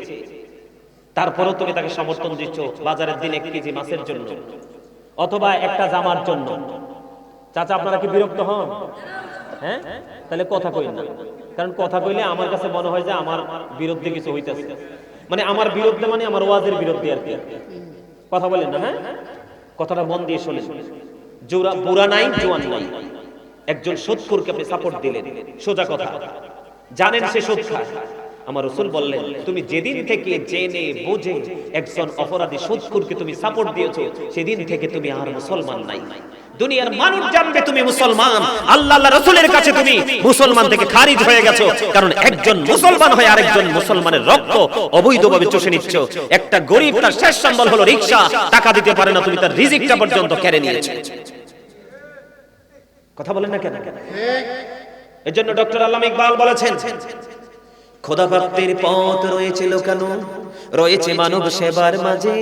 তারপরেও তুমি তাকে সমর্থন দিচ্ছ বাজারের দিন 1 কেজি মাছের জন্য অথবা একটা জামার জন্য। চাচা আপনারা কি বিরক্ত হন? হ্যাঁ, তাহলে কথা কইন না, কারণ কথা কইলে আমার কাছে মনে হয় যে আমার বিরুদ্ধে কিছু হইতেছে, মানে আমার বিরুদ্ধে মানে আমার ওয়াজের বিরুদ্ধে আর কি। কথা বলেন না? হ্যাঁ, কথাটা মন দিয়ে শুনেন। জোরা বুড়া নাই, জোয়ান নাই, একজন সুদখোরকে আপনি সাপোর্ট দিলেন, সোজা কথা, জানেন সে সুদ খায়। আমার রাসূল বললেন, তুমি যেদিন থেকে জেনে বুঝে একজন অপরাধী সুদখোরকে তুমি সাপোর্ট দিয়েছো, সেদিন থেকে তুমি আর মুসলমান নাই। দুনিয়ার মানুষ জানবে তুমি মুসলমান, আল্লাহ আল্লাহ রাসূলের কাছে তুমি মুসলমান থেকে খারিজ হয়ে গেছো, কারণ একজন মুসলমান হয়ে আরেকজন মুসলমানের রক্ত অবৈধভাবে চষে নিচ্ছ। একটা গরিব, তার শেষ সম্বল হলো রিকশা, টাকা দিতে পারে না, তুমি তার রিজিকটা পর্যন্ত কেড়ে নিয়েছো। কথা বলেন না কেন? এজন্য ডক্টর আল্লামা ইকবাল বলেছেন, খোদা ভক্তের পথ রয়েছে লোকানো, রয়েছে মানব সেবার মাঝে,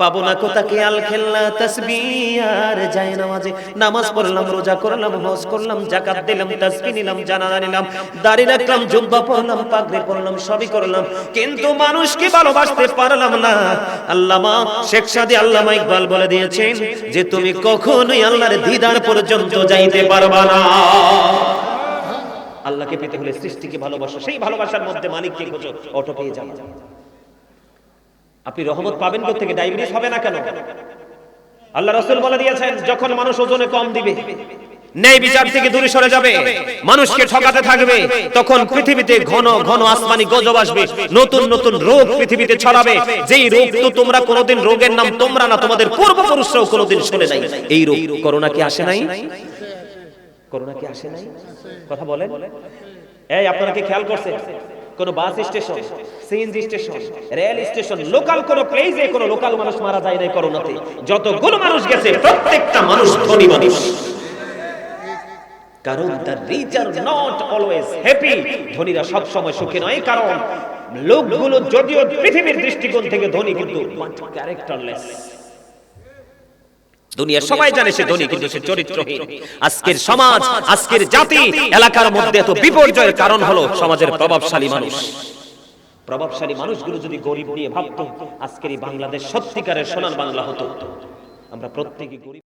পাবো না কোথাকে আল খেলনা তাসবিহ আর যায় নামাজে। নামাজ পড়লাম, রোজা করলাম, হজ করলাম, যাকাত দিলাম, তাসবিহ নিলাম, জানাজা নিলাম, দাড়ি রাখলাম, জুব্বা পরলাম, পাগড়ি পরলাম, সবই করলাম, কিন্তু মানুষকে ভালোবাসতে পারলাম না। আল্লামা শেখ সাদী আল্লামা ইকবাল বলে দিয়েছেন যে তুমি কখনোই আল্লাহর দিদার পর্যন্ত যাইতে পারবা না। আল্লাহকে পেতে হলে সৃষ্টিকে ভালোবাসো, সেই ভালোবাসার মধ্যে মালিককে খোঁজো, অটো পেয়ে যাবে। আপনি রহমত পাবেন কোথা থেকে? ডায়াবেটিস হবে না কেন? আল্লাহ রাসূল বলে দিয়েছেন, যখন মানুষ ওজনে কম দিবে, ন্যায় বিচার থেকে দূরে সরে যাবে, মানুষকে ঠকাতে থাকবে, তখন পৃথিবীতে ঘন ঘন আসমানি গজব আসবে, নতুন নতুন রোগ পৃথিবীতে ছড়াবে। যেই রোগ তো তোমরা কোনোদিন, রোগের নাম তোমরা না, তোমাদের পূর্বপুরুষরাও কোনোদিন শুনে নাই। এই রোগ করোনা কি আসে নাই? করোনা কি আসে নাই? কথা বলেন। এই আপনারা কি খেয়াল করছেন, কোন bus station, CNG station, rail station, local কোন প্লেসে কোন লোকাল মানুষ মারা যায় নাই করোনাতে? যতগুলো মানুষ গেছে প্রত্যেকটা মানুষ ধনী মানুষ। কারণ the rich are not always happy, ধনীরা সব সময় সুখী নয়, কারণ লোকগুলো যদিও পৃথিবীর দৃষ্টিকোণ থেকে ধনী কিন্তু ক্যারেক্টারলেস। দুনিয়া সবাই জানে সে ধনী, কিন্তু সে চরিত্রহীন। আজকের সমাজ, আজকের জাতি, এলাকার মধ্যে এত বিপর্যয়ের কারণ হলো সমাজের প্রভাবশালী মানুষ। প্রভাবশালী মানুষগুলো যদি গরিব নিয়ে ভাবতো, আজকের এই বাংলাদেশ সত্যিকারের সোনার বাংলা হতো। আমরা প্রত্যেকে গরিব।